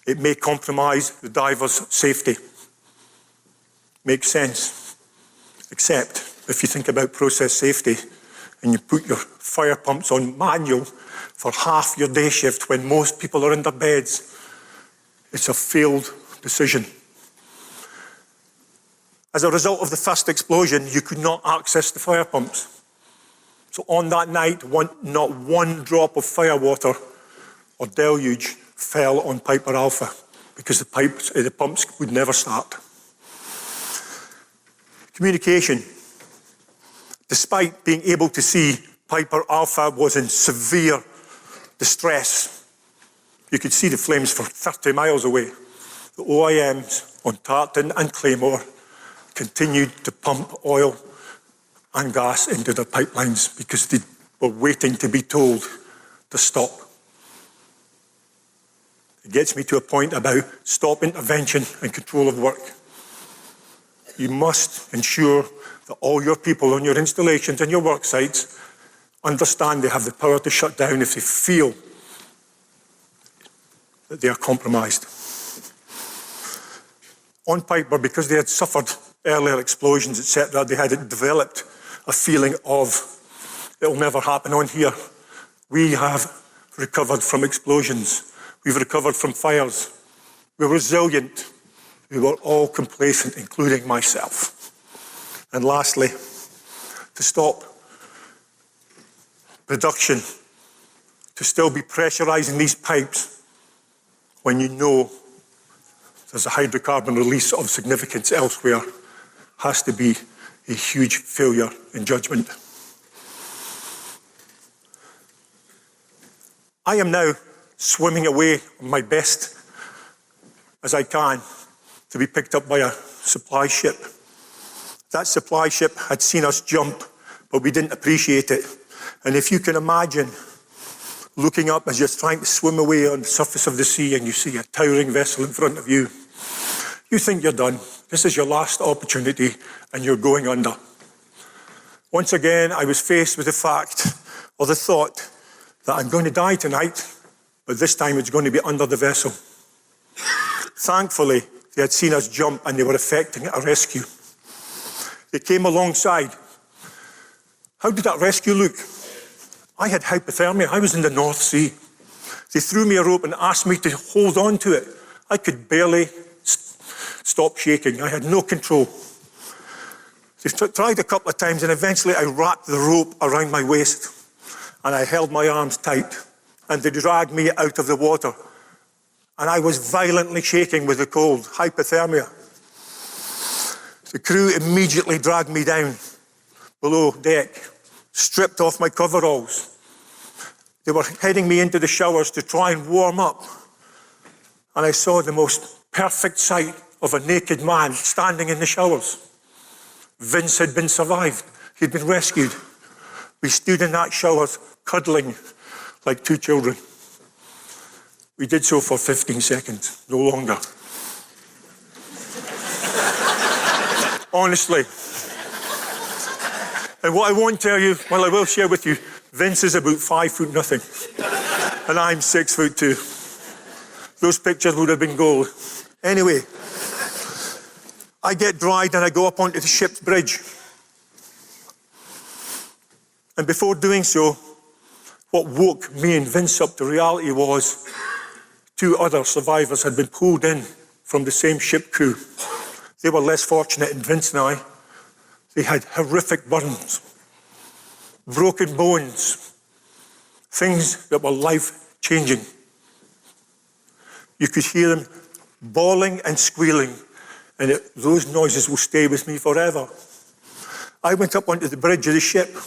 it may compromise the diver's safety. Makes sense. Except if you think about process safety and you put your fire pumps on manual for half your day shift when most people are in their beds, it's a failed decision. As a result of the first explosion, you could not access the fire pumps. So on that night, not one drop of firewater or deluge fell on Piper Alpha because the pumps would never start. Communication. Despite being able to see Piper Alpha was in severe distress, you could see the flames for 30 miles away. The OIMs on Tartan and Claymore continued to pump oil and gas into their pipelines because they were waiting to be told to stop. It gets me to a point about stop intervention and control of work. You must ensure that all your people on your installations and your work sites understand they have the power to shut down if they feel that they are compromised. On Piper, because they had suffered earlier explosions, etc., they had developed a feeling of, it'll never happen on here. We have recovered from explosions. We've recovered from fires. We're resilient. We were all complacent, including myself. And lastly, to stop production, to still be pressurizing these pipes when you know there's a hydrocarbon release of significance elsewhere, has to be a huge failure in judgment. I am now swimming away on my best as I can to be picked up by a supply ship. That supply ship had seen us jump, but we didn't appreciate it. And if you can imagine looking up as you're trying to swim away on the surface of the sea and you see a towering vessel in front of you, you think you're done. This is your last opportunity and you're going under. Once again, I was faced with the fact or the thought that I'm going to die tonight, but this time it's going to be under the vessel. Thankfully, they had seen us jump and they were effecting a rescue. They came alongside. How did that rescue look? I had hypothermia. I was in the North Sea. They threw me a rope and asked me to hold on to it. I could barely stop shaking. I had no control. They tried a couple of times and eventually I wrapped the rope around my waist and I held my arms tight and they dragged me out of the water. And I was violently shaking with the cold, hypothermia. The crew immediately dragged me down below deck, stripped off my coveralls. They were heading me into the showers to try and warm up. And I saw the most perfect sight of a naked man standing in the showers. Vince had been survived. He'd been rescued. We stood in that showers, cuddling like two children. We did so for 15 seconds, no longer. Honestly. And what I won't tell you, well, I will share with you, Vince is about 5 foot nothing. And I'm 6 foot 2. Those pictures would have been gold. Anyway, I get dried and I go up onto the ship's bridge. And before doing so, what woke me and Vince up to reality was 2 other survivors had been pulled in from the same ship crew. They were less fortunate than Vince and I. They had horrific burns, broken bones, things that were life-changing. You could hear them bawling and squealing, and those noises will stay with me forever. I went up onto the bridge of the ship.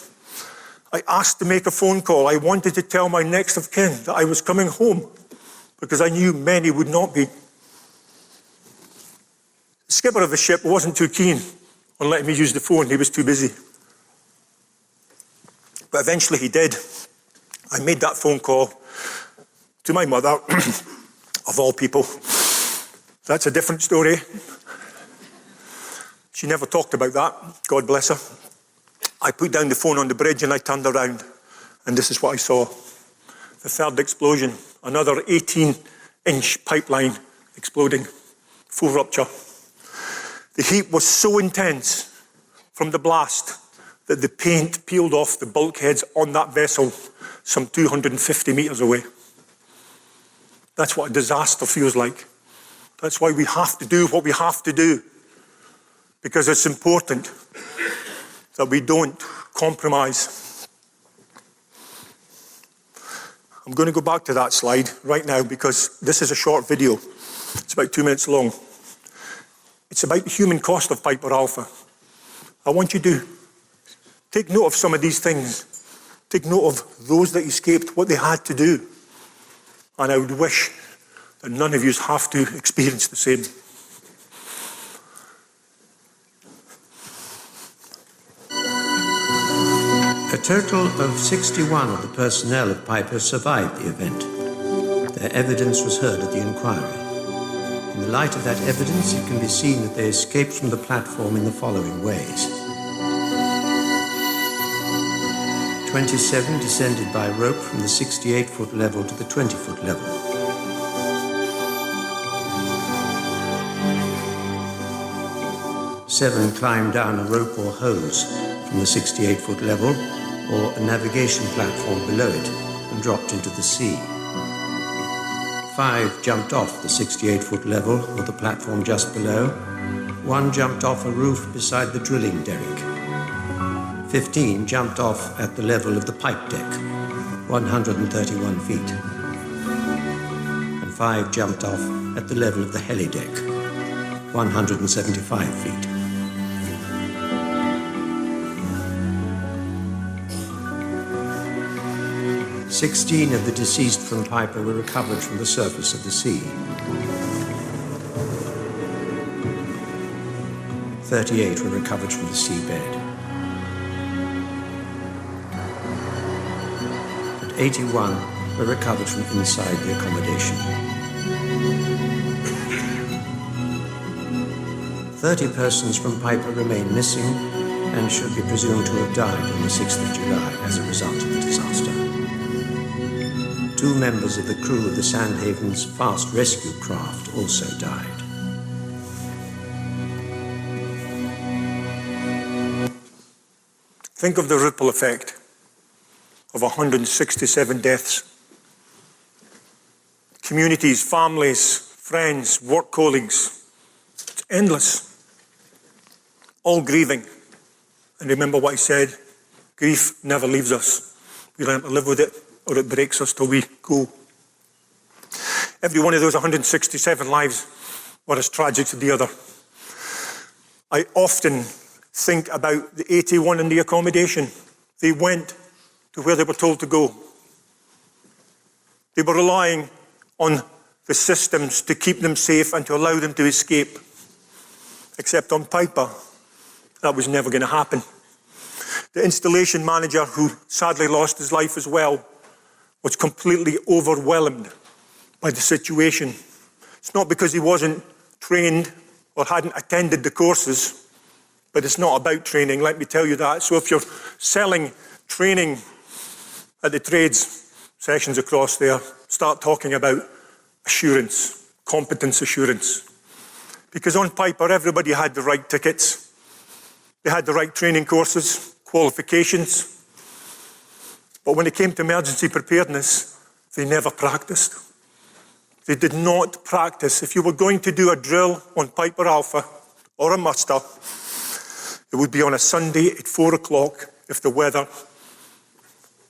I asked to make a phone call. I wanted to tell my next of kin that I was coming home because I knew many would not be. The skipper of the ship wasn't too keen on letting me use the phone. He was too busy. But eventually he did. I made that phone call to my mother, of all people. That's a different story. She never talked about that, God bless her. I put down the phone on the bridge and I turned around, and this is what I saw. The third explosion, another 18-inch pipeline exploding, full rupture. The heat was so intense from the blast that the paint peeled off the bulkheads on that vessel some 250 metres away. That's what a disaster feels like. That's why we have to do what we have to do, because it's important that we don't compromise. I'm going to go back to that slide right now because this is a short video. It's about 2 minutes long. It's about the human cost of Piper Alpha. I want you to take note of some of these things. Take note of those that escaped, what they had to do. And I would wish that none of you have to experience the same. A total of 61 of the personnel of Piper survived the event. Their evidence was heard at the inquiry. In the light of that evidence, it can be seen that they escaped from the platform in the following ways. 27 descended by rope from the 68-foot level to the 20-foot level. 7 climbed down a rope or hose from the 68-foot level or a navigation platform below it and dropped into the sea. 5 jumped off the 68-foot level or the platform just below. 1 jumped off a roof beside the drilling derrick. 15 jumped off at the level of the pipe deck, 131 feet. And 5 jumped off at the level of the heli deck, 175 feet. "16 of the deceased from Piper were recovered from the surface of the sea. 38 were recovered from the seabed. And 81 were recovered from inside the accommodation. 30 persons from Piper remain missing and should be presumed to have died on the 6th of July as a result of the disaster. 2 members of the crew of the Sandhaven's fast rescue craft also died. Think of the ripple effect of 167 deaths. Communities, families, friends, work colleagues. It's endless. All grieving. And remember what I said, grief never leaves us. We learn to live with it, or it breaks us till we go. Every one of those 167 lives were as tragic as the other. I often think about the 81 in the accommodation. They went to where they were told to go. They were relying on the systems to keep them safe and to allow them to escape. Except on Piper, that was never going to happen. The installation manager, who sadly lost his life as well, was completely overwhelmed by the situation. It's not because he wasn't trained or hadn't attended the courses, but it's not about training, let me tell you that. So if you're selling training at the trades sessions across there, start talking about assurance, competence assurance. Because on Piper, everybody had the right tickets. They had the right training courses, qualifications. But when it came to emergency preparedness, they never practiced. They did not practice. If you were going to do a drill on Piper Alpha, or a muster, it would be on a Sunday at 4 o'clock if the weather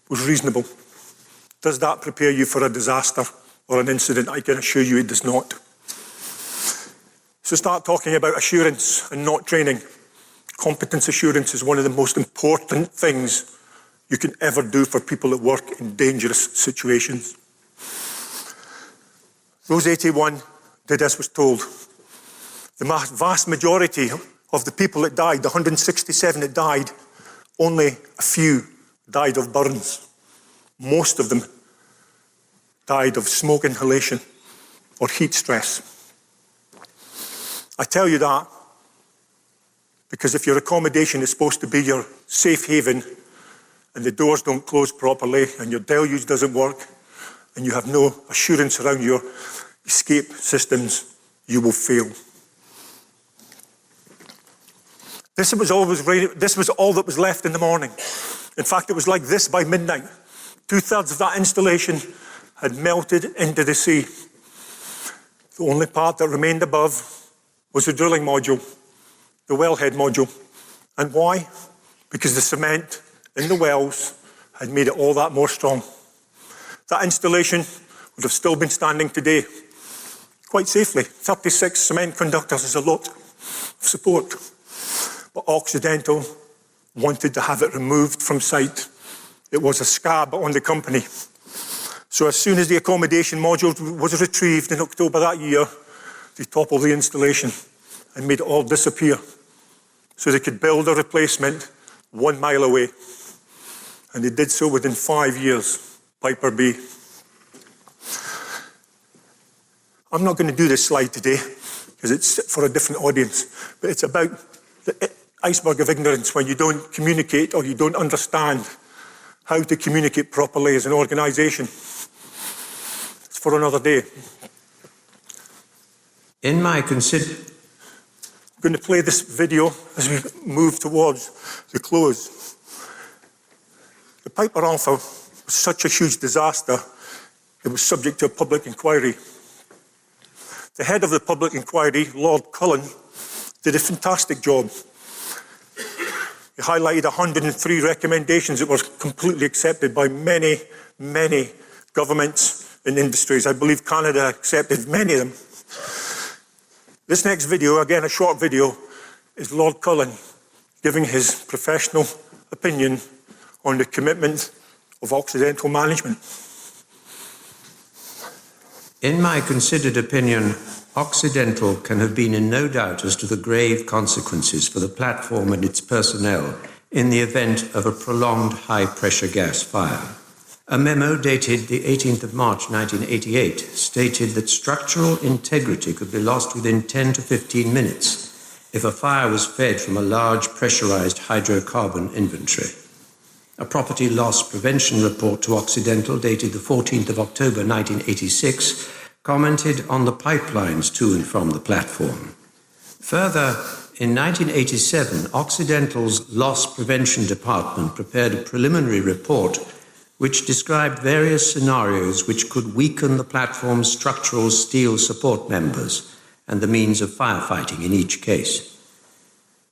was reasonable. Does that prepare you for a disaster or an incident? I can assure you it does not. So start talking about assurance and not training. Competence assurance is one of the most important things you can ever do for people that work in dangerous situations. Those 81 did as was told. The vast majority of the people that died, the 167 that died, only a few died of burns. Most of them died of smoke inhalation or heat stress. I tell you that because if your accommodation is supposed to be your safe haven and the doors don't close properly and your deluge doesn't work and you have no assurance around your escape systems, you will fail. This was all that was left in the morning. In fact, it was like this by midnight. 2/3 of that installation had melted into the sea. The only part that remained above was the drilling module, the wellhead module. And why? Because the cement in the wells had made it all that more strong. That installation would have still been standing today, quite safely. 36 cement conductors is a lot of support. But Occidental wanted to have it removed from site. It was a scab on the company. So as soon as the accommodation module was retrieved in October that year, they toppled the installation and made it all disappear so they could build a replacement 1 mile away. And they did so within 5 years, Piper B. I'm not going to do this slide today because it's for a different audience, but it's about the iceberg of ignorance when you don't communicate or you don't understand how to communicate properly as an organisation. It's for another day. In my I'm going to play this video as we move towards the close. The Piper Alpha was such a huge disaster, it was subject to a public inquiry. The head of the public inquiry, Lord Cullen, did a fantastic job. He highlighted 103 recommendations that were completely accepted by many, many governments and industries. I believe Canada accepted many of them. This next video, again a short video, is Lord Cullen giving his professional opinion on the commitment of Occidental management. In my considered opinion, Occidental can have been in no doubt as to the grave consequences for the platform and its personnel in the event of a prolonged high-pressure gas fire. A memo dated the 18th of March 1988 stated that structural integrity could be lost within 10 to 15 minutes if a fire was fed from a large pressurized hydrocarbon inventory. A property loss prevention report to Occidental dated the 14th of October 1986 commented on the pipelines to and from the platform. Further, in 1987, Occidental's Loss Prevention Department prepared a preliminary report which described various scenarios which could weaken the platform's structural steel support members and the means of firefighting in each case.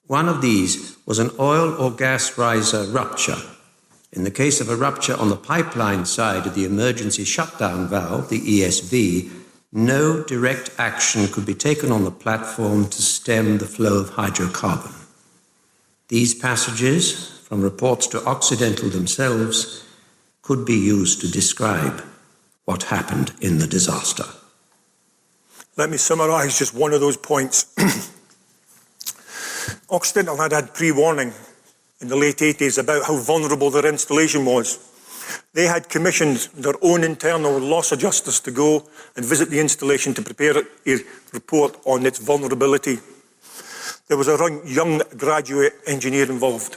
One of these was an oil or gas riser rupture. In the case of a rupture on the pipeline side of the emergency shutdown valve, the ESV, no direct action could be taken on the platform to stem the flow of hydrocarbon. These passages, from reports to Occidental themselves, could be used to describe what happened in the disaster. Let me summarise just one of those points. Occidental had pre-warning in the late 80s about how vulnerable their installation was. They had commissioned their own internal loss adjusters to go and visit the installation to prepare a report on its vulnerability. There was a young graduate engineer involved.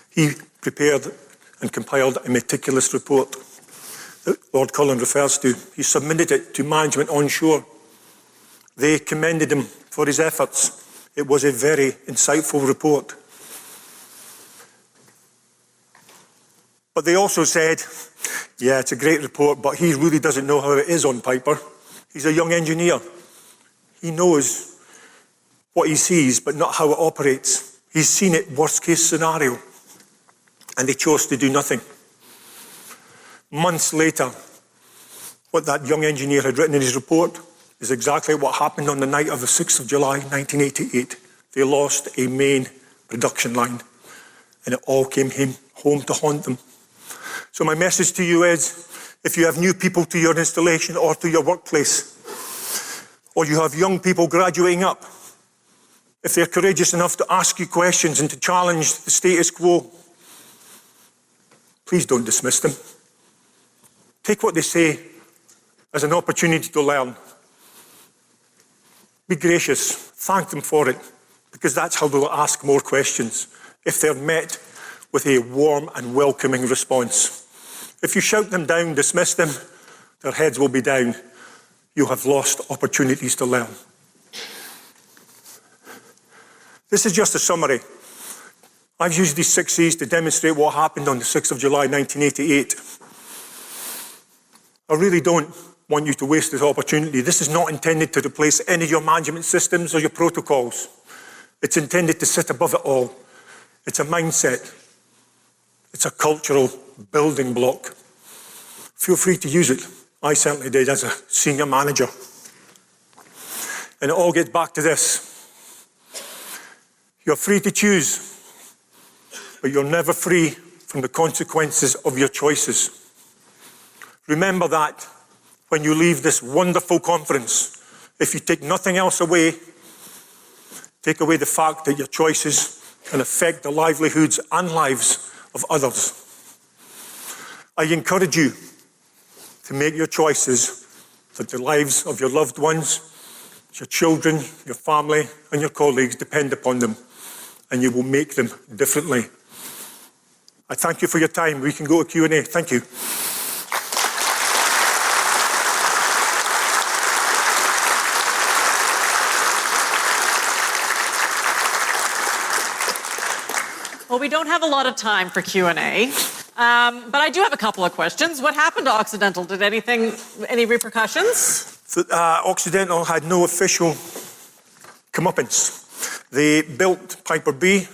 He prepared and compiled a meticulous report that Lord Cullen refers to. He submitted it to management onshore. They commended him for his efforts. It was a very insightful report. But they also said, yeah, it's a great report, but he really doesn't know how it is on Piper. He's a young engineer. He knows what he sees, but not how it operates. He's seen it worst case scenario, and they chose to do nothing. Months later, what that young engineer had written in his report is exactly what happened on the night of the 6th of July, 1988. They lost a main production line, and it all came home to haunt them. So my message to you is, if you have new people to your installation or to your workplace, or you have young people graduating up, if they're courageous enough to ask you questions and to challenge the status quo, please don't dismiss them. Take what they say as an opportunity to learn. Be gracious, thank them for it, because that's how they'll ask more questions, if they're met with a warm and welcoming response. If you shout them down, dismiss them, their heads will be down. You have lost opportunities to learn. This is just a summary. I've used these 6 C's to demonstrate what happened on the 6th of July, 1988. I really don't want you to waste this opportunity. This is not intended to replace any of your management systems or your protocols. It's intended to sit above it all. It's a mindset. It's a cultural building block. Feel free to use it. I certainly did as a senior manager. And it all gets back to this. You're free to choose, but you're never free from the consequences of your choices. Remember that when you leave this wonderful conference. If you take nothing else away, take away the fact that your choices can affect the livelihoods and lives of others. I encourage you to make your choices that the lives of your loved ones, your children, your family, and your colleagues depend upon them, and you will make them differently. I thank you for your time. We can go to Q&A. Thank you. Well, we don't have a lot of time for Q&A, but I do have a couple of questions. What happened to Occidental? Did any repercussions? Occidental had no official comeuppance. They built Piper B,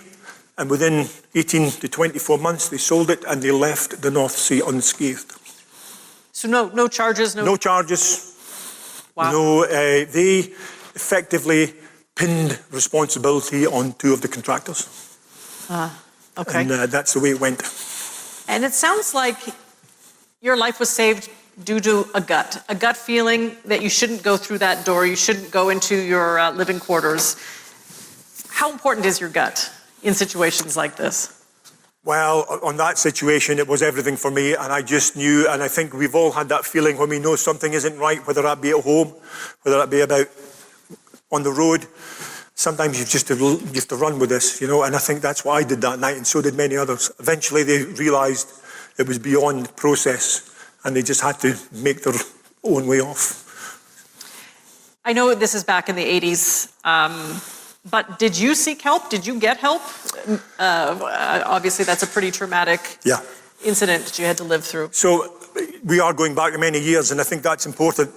and within 18 to 24 months, they sold it and they left the North Sea unscathed. So no charges? No charges. Wow. No, they effectively pinned responsibility on 2 of the contractors. Okay. And that's the way it went. And it sounds like your life was saved due to a gut feeling that you shouldn't go through that door, you shouldn't go into your living quarters. How important is your gut in situations like this? Well, on that situation, it was everything for me, and I just knew, and I think we've all had that feeling when we know something isn't right, whether that be at home, whether that be about on the road. Sometimes you have to run with this, and I think that's what I did that night, and so did many others. Eventually, they realised it was beyond process, and they just had to make their own way off. I know this is back in the 80s, but did you seek help? Did you get help? Obviously, that's a pretty traumatic incident that you had to live through. So we are going back many years, and I think that's important.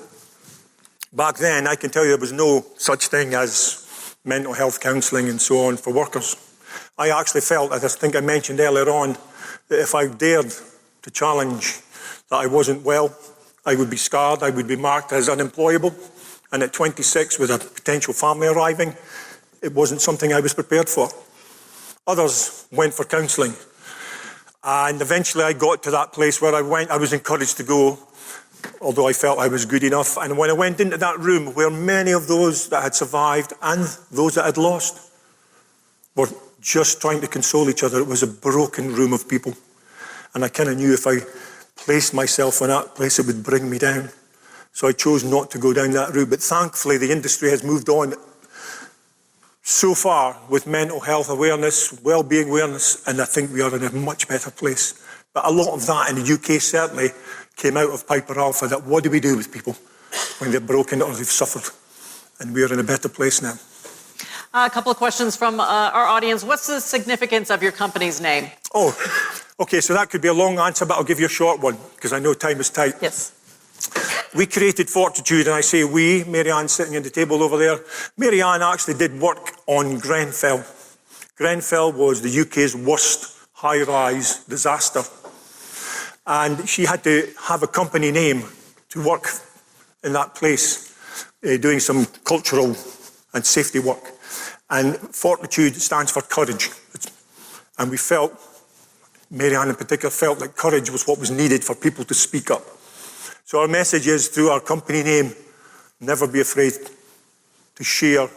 Back then, I can tell you there was no such thing as mental health counselling and so on for workers. I actually felt, as I think I mentioned earlier on, that if I dared to challenge that I wasn't well, I would be scarred, I would be marked as unemployable. And at 26, with a potential family arriving, it wasn't something I was prepared for. Others went for counselling. And eventually I got to that place where I was encouraged to go, although I felt I was good enough. And when I went into that room where many of those that had survived and those that had lost were just trying to console each other, it was a broken room of people. And I kind of knew if I placed myself in that place, it would bring me down. So I chose not to go down that route. But thankfully, the industry has moved on so far with mental health awareness, well-being awareness, and I think we are in a much better place. But a lot of that in the UK certainly came out of Piper Alpha, that what do we do with people when they're broken or they've suffered? And we are in a better place now. A couple of questions from our audience. What's the significance of your company's name? Oh, okay, so that could be a long answer, but I'll give you a short one, because I know time is tight. Yes. We created Fortitude, and I say we, Mary Ann sitting at the table over there. Mary Ann actually did work on Grenfell. Grenfell was the UK's worst high-rise disaster. And she had to have a company name to work in that place, doing some cultural and safety work. And Fortitude stands for courage. And we felt, Mary Ann in particular, felt that courage was what was needed for people to speak up. So our message is, through our company name, never be afraid to share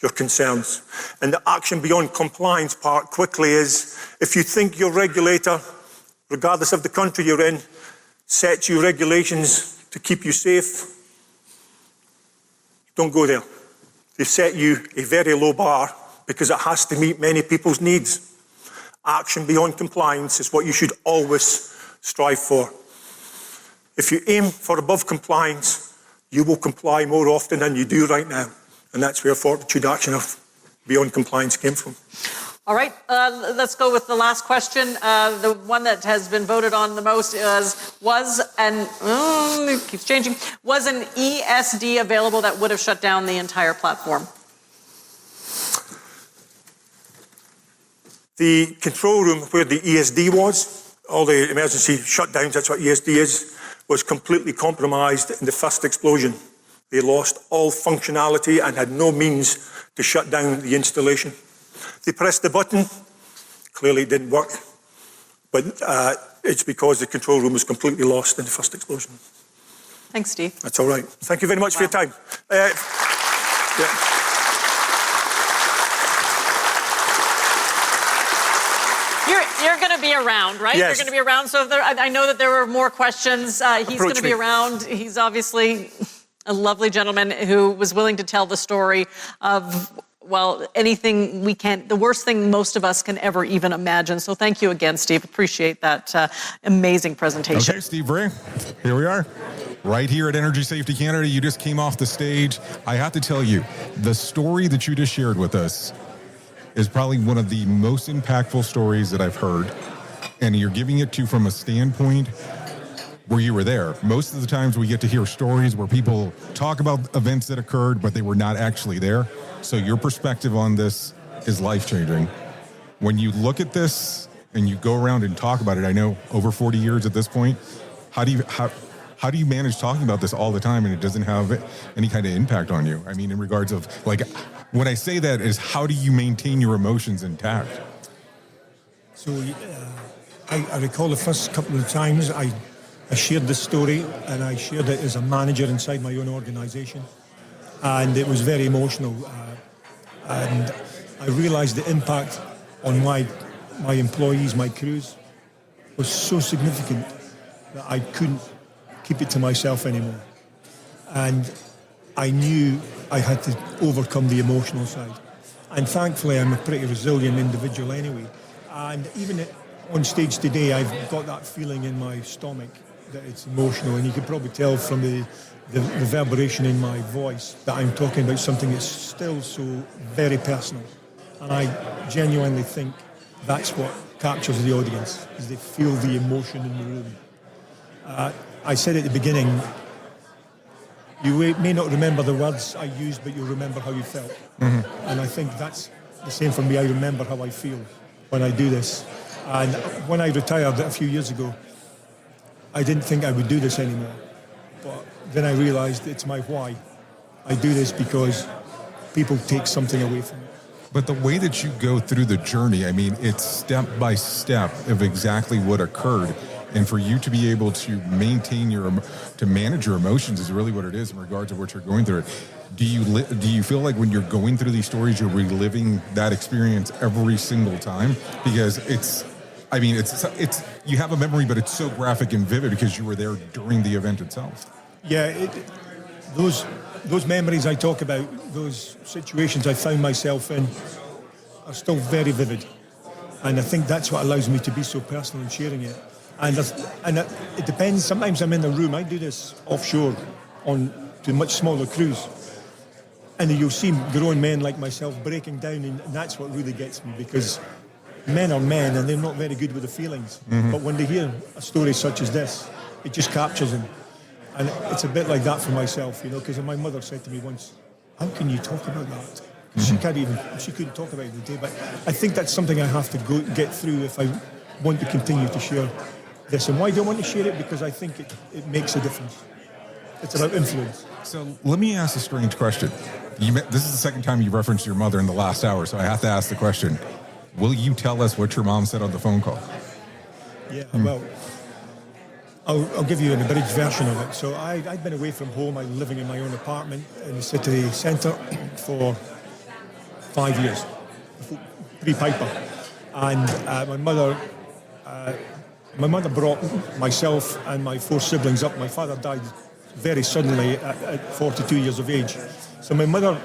your concerns. And the action beyond compliance part quickly is, if you think your regulator, regardless of the country you're in, sets you regulations to keep you safe, don't go there. They set you a very low bar because it has to meet many people's needs. Action beyond compliance is what you should always strive for. If you aim for above compliance, you will comply more often than you do right now. And that's where Fortitude Action of Beyond Compliance came from. All right, let's go with the last question. The one that has been voted on the most it keeps changing. Was an ESD available that would have shut down the entire platform? The control room where the ESD was, all the emergency shutdowns, that's what ESD is, was completely compromised in the first explosion. They lost all functionality and had no means to shut down the installation. They pressed the button, clearly it didn't work, but it's because the control room was completely lost in the first explosion. Thanks, Steve. That's all right. Thank you very much for your time. Yeah. You're going to be around, right? Yes. You're going to be around. So if I know that there were more questions. He's going to be around. He's obviously a lovely gentleman who was willing to tell the story of, well, anything we can't, the worst thing most of us can ever even imagine. So thank you again, Steve. Appreciate that amazing presentation. Okay, Steve Rae, here we are. Right here at Energy Safety Canada. You just came off the stage. I have to tell you, the story that you just shared with us is probably one of the most impactful stories that I've heard. And you're giving it to from a standpoint where you were there. Most of the times we get to hear stories where people talk about events that occurred, but they were not actually there. So your perspective on this is life-changing. When you look at this and you go around and talk about it, I know over 40 years at this point, how do you manage talking about this all the time and it doesn't have any kind of impact on you? I mean, in regards of, like, when I say that is, how do you maintain your emotions intact? So I recall the first couple of times I shared this story, and I shared it as a manager inside my own organisation, and it was very emotional. And I realised the impact on my employees, my crews, was so significant that I couldn't keep it to myself anymore. And I knew I had to overcome the emotional side. And thankfully, I'm a pretty resilient individual anyway. And even on stage today, I've got that feeling in my stomach that it's emotional. And you can probably tell from the reverberation in my voice that I'm talking about something that's still so very personal. And I genuinely think that's what captures the audience, is they feel the emotion in the room. I said at the beginning, you may not remember the words I used, but you'll remember how you felt. Mm-hmm. And I think that's the same for me. I remember how I feel when I do this. And when I retired a few years ago, I didn't think I would do this anymore. But then I realised it's my why. I do this because people take something away from it. But the way that you go through the journey, I mean, it's step by step of exactly what occurred. And for you to be able to maintain to manage your emotions is really what it is in regards to what you're going through. Do you feel like when you're going through these stories, you're reliving that experience every single time? Because it's you have a memory, but it's so graphic and vivid because you were there during the event itself. Yeah, those memories I talk about, those situations I found myself in, are still very vivid. And I think that's what allows me to be so personal in sharing it. And it depends. Sometimes I'm in the room. I do this offshore to much smaller crews. And you'll see grown men like myself breaking down, and that's what really gets me, because men are men and they're not very good with the feelings. Mm-hmm. But when they hear a story such as this, it just captures them. And it's a bit like that for myself, because my mother said to me once, "How can you talk about that?" She couldn't talk about it today, but I think that's something I have to get through if I want to continue to share this. And why do I want to share it? Because I think it makes a difference. It's about influence. So let me ask a strange question. This is the second time you referenced your mother in the last hour, so I have to ask the question. Will you tell us what your mom said on the phone call? Yeah, well, I'll give you an abridged version of it. So I'd been away from home. I'm living in my own apartment in the city centre for 5 years, pre-Piper. And my mother brought myself and my 4 siblings up. My father died very suddenly at 42 years of age. So my mother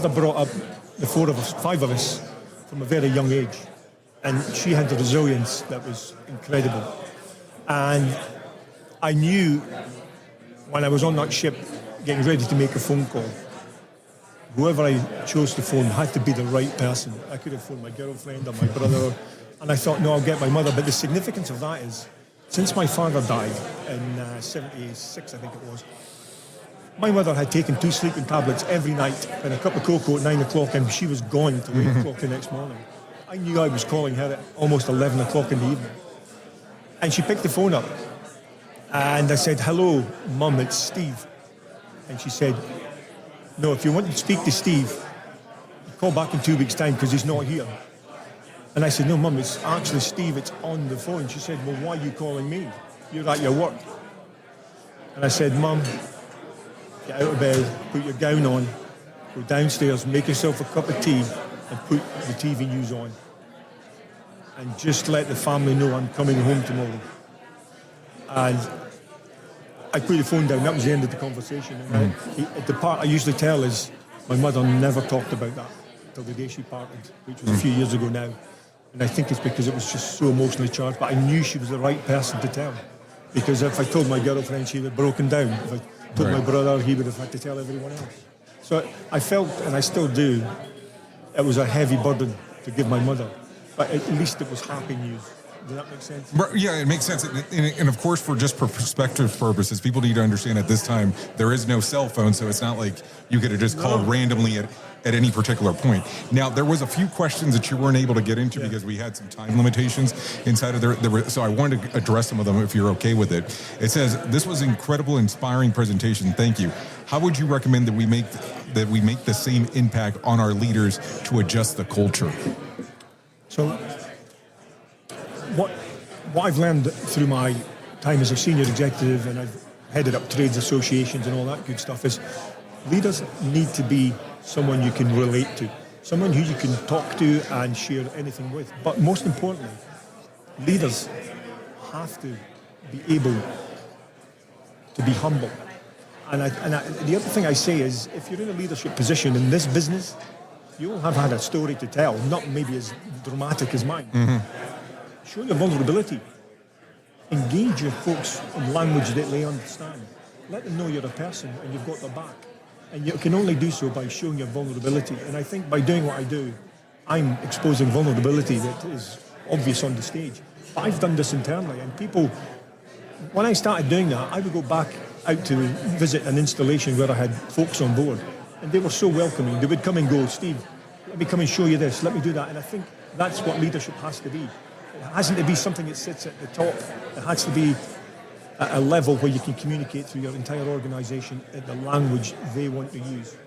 brought up the 5 of us from a very young age. And she had the resilience that was incredible. And I knew when I was on that ship getting ready to make a phone call, whoever I chose to phone had to be the right person. I could have phoned my girlfriend or my brother. And I thought, no, I'll get my mother. But the significance of that is, since my father died in 76, I think it was, my mother had taken 2 sleeping tablets every night and a cup of cocoa at 9 o'clock, and she was gone till 8 o'clock the next morning. I knew I was calling her at almost 11 o'clock in the evening. And she picked the phone up. And I said, hello, Mum, it's Steve. And she said, no, if you want to speak to Steve, call back in 2 weeks' time because he's not here. And I said, no, Mum, it's actually Steve, it's on the phone. She said, well, why are you calling me? You're at your work. And I said, Mum, get out of bed, put your gown on, go downstairs, make yourself a cup of tea, and put the TV news on. And just let the family know I'm coming home tomorrow. And I put the phone down. That was the end of the conversation. And the part I usually tell is my mother never talked about that till the day she parted, which was a few years ago now. And I think it's because it was just so emotionally charged. But I knew she was the right person to tell. Because if I told my girlfriend, she would have broken down. If I told my brother, he would have had to tell everyone else. So I felt, and I still do, it was a heavy burden to give my mother. But at least it was happy news. Does that make sense? Yeah, it makes sense. And of course, for just perspective purposes, people need to understand at this time, there is no cell phone, so it's not like you could have just called randomly at any particular point. Now, there was a few questions that you weren't able to get into because we had some time limitations inside of there. So I wanted to address some of them if you're okay with it. It says, this was an incredible, inspiring presentation. Thank you. How would you recommend that we make the same impact on our leaders to adjust the culture? So what I've learned through my time as a senior executive, and I've headed up trades associations and all that good stuff, is leaders need to be someone you can relate to, someone who you can talk to and share anything with. But most importantly, leaders have to be able to be humble. And the other thing I say is, if you're in a leadership position in this business, you all have had a story to tell, not maybe as dramatic as mine. Show your vulnerability. Engage your folks in language that they understand. Let them know you're a person and you've got their back. And you can only do so by showing your vulnerability. And I think by doing what I do, I'm exposing vulnerability that is obvious on the stage. But I've done this internally, and people, when I started doing that, I would go back out to visit an installation where I had folks on board, and they were so welcoming. They would come and go, Steve, let me come and show you this, let me do that. And I think that's what leadership has to be. It hasn't to be something that sits at the top. It has to be at a level where you can communicate through your entire organisation in the language they want to use.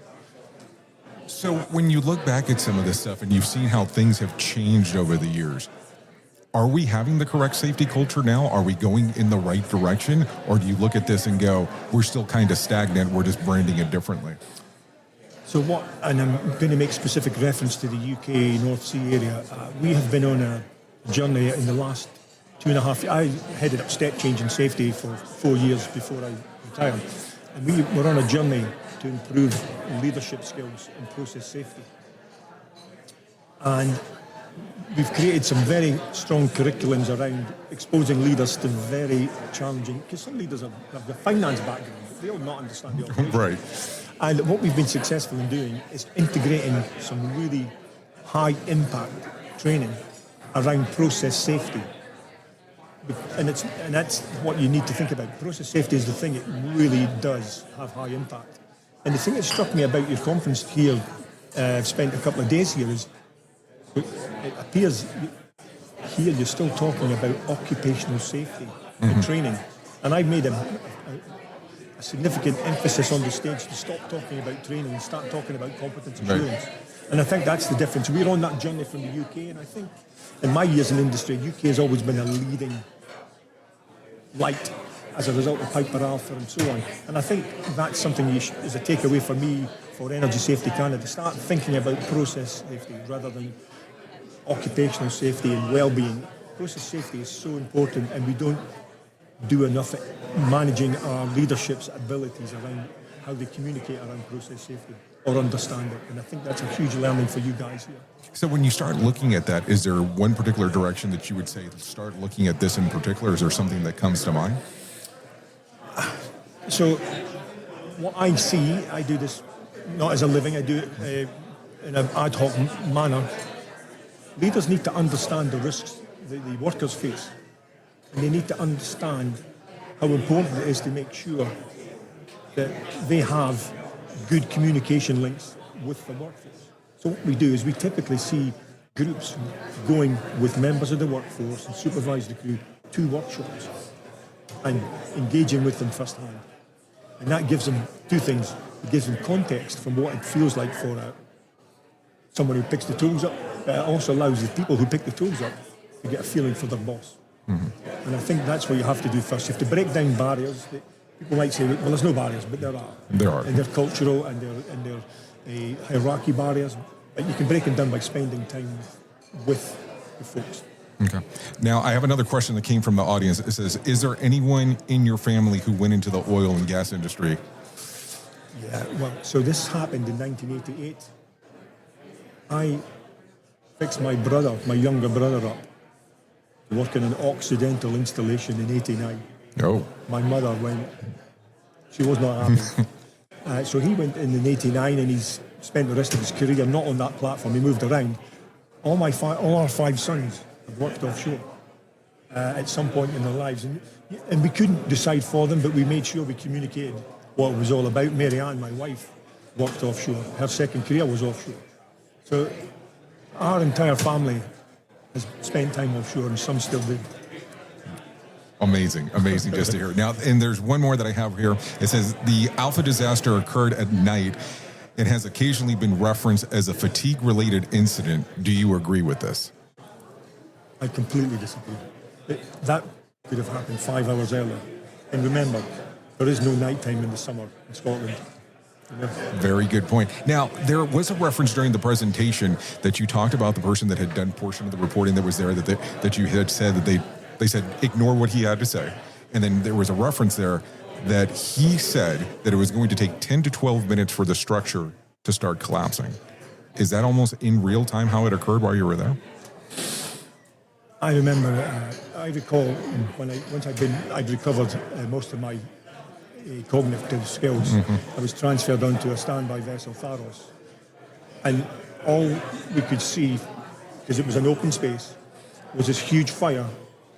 So when you look back at some of this stuff and you've seen how things have changed over the years, are we having the correct safety culture now? Are we going in the right direction? Or do you look at this and go, we're still kind of stagnant, we're just branding it differently? So and I'm going to make specific reference to the UK North Sea area. We have been on a journey in the last 2.5 years. I headed up step change in safety for 4 years before I retired. And we were on a journey to improve leadership skills and process safety. And we've created some very strong curriculums around exposing leaders to very challenging, because some leaders have the finance background, but they'll not understand the operation. Right. And what we've been successful in doing is integrating some really high impact training around process safety. And that's what you need to think about. Process safety is the thing, it really does have high impact. And the thing that struck me about your conference here, I've spent a couple of days here, is it appears here you're still talking about occupational safety and training. And I've made a significant emphasis on the stage to stop talking about training and start talking about competence assurance. And I think that's the difference. We're on that journey from the UK, and I think in my years in industry, UK has always been a leading light as a result of Piper Alpha and so on. And I think that's something is a takeaway for me for Energy Safety Canada. Start thinking about process safety rather than occupational safety and well-being. Process safety is so important, and we don't do enough at managing our leadership's abilities around how they communicate around process safety or understand it. And I think that's a huge learning for you guys here. So when you start looking at that, is there one particular direction that you would say, start looking at this in particular? Is there something that comes to mind? So what I see, I do this not as a living, I do it in an ad hoc manner. Leaders need to understand the risks that the workers face. And they need to understand how important it is to make sure that they have good communication links with the workforce. So what we do is we typically see groups going with members of the workforce and supervise the crew to workshops and engaging with them firsthand. And that gives them two things. It gives them context from what it feels like for someone who picks the tools up, but it also allows the people who pick the tools up to get a feeling for their boss. Mm-hmm. And I think that's what you have to do first. You have to break down barriers. People might say, well, there's no barriers, but there are. There are. And they're cultural and they're hierarchy barriers. But you can break them down by spending time with the folks. Okay. Now, I have another question that came from the audience. It says, is there anyone in your family who went into the oil and gas industry? Yeah, well, so this happened in 1988. I fixed my younger brother up, working in an Occidental installation in 89. Oh. My mother went, she was not happy. So he went in 89 and he's spent the rest of his career not on that platform. He moved around. All our 5 sons have worked offshore at some point in their lives. And we couldn't decide for them, but we made sure we communicated what it was all about. Mary Ann, my wife, worked offshore. Her second career was offshore. So our entire family has spent time offshore, and some still do. Amazing just to hear. Now, and there's one more that I have here. It says, the Alpha disaster occurred at night. It has occasionally been referenced as a fatigue-related incident. Do you agree with this? I completely disagree. That could have happened 5 hours earlier. And remember, there is no nighttime in the summer in Scotland. Yeah. Very good point. Now, there was a reference during the presentation that you talked about the person that had done portion of the reporting that was there, that you had said that they said, ignore what he had to say. And then there was a reference there that he said that it was going to take 10 to 12 minutes for the structure to start collapsing. Is that almost in real time how it occurred while you were there? I remember, I recall when I'd recovered most of my cognitive skills. Mm-hmm. I was transferred onto a standby vessel, Tharos. And all we could see, because it was an open space, was this huge fire.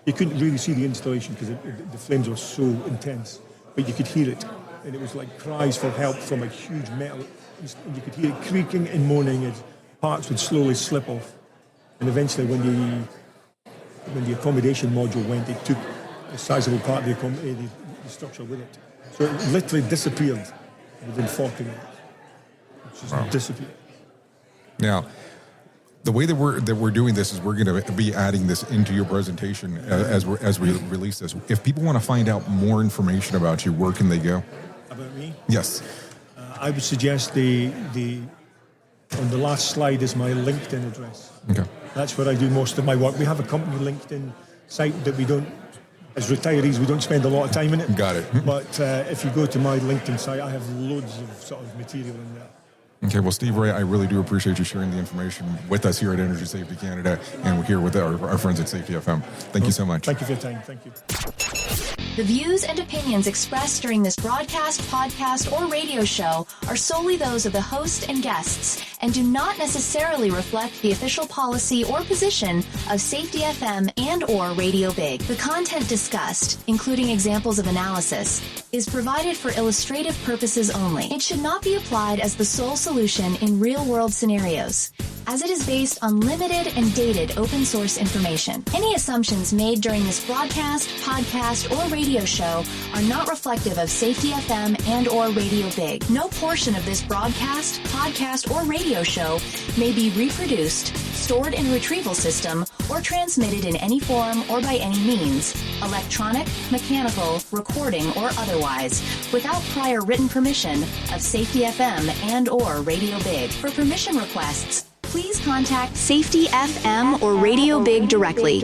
You couldn't really see the installation because the flames were so intense, but you could hear it. And it was like cries for help from a huge metal. And you could hear it creaking and moaning as parts would slowly slip off. And eventually when the accommodation module went, it took a sizable part of the structure with it. So it literally disappeared within 40 minutes. It just disappeared. Now, the way that we're doing this is we're going to be adding this into your presentation as we release this. If people want to find out more information about you, where can they go? About me? Yes. I would suggest on the last slide is my LinkedIn address. Okay. That's where I do most of my work. We have a company LinkedIn site that we don't, as retirees, we don't spend a lot of time in it. Got it. But if you go to my LinkedIn site, I have loads of sort of material in there. Okay, well, Steve Rae, I really do appreciate you sharing the information with us here at Energy Safety Canada, and we're here with our friends at Safety FM. Thank you so much. Thank you for your time. Thank you. The views and opinions expressed during this broadcast, podcast, or radio show are solely those of the host and guests and do not necessarily reflect the official policy or position of Safety FM and or Radio Big. The content discussed, including examples of analysis, is provided for illustrative purposes only. It should not be applied as the sole solution in real-world scenarios, as it is based on limited and dated open source information. Any assumptions made during this broadcast, podcast, or radio show are not reflective of Safety FM and or Radio Big. No portion of this broadcast, podcast, or radio show may be reproduced, stored in a retrieval system, or transmitted in any form or by any means, electronic, mechanical, recording, or otherwise, without prior written permission of Safety FM and or Radio Big. For permission requests, please contact Safety FM or Radio Big directly.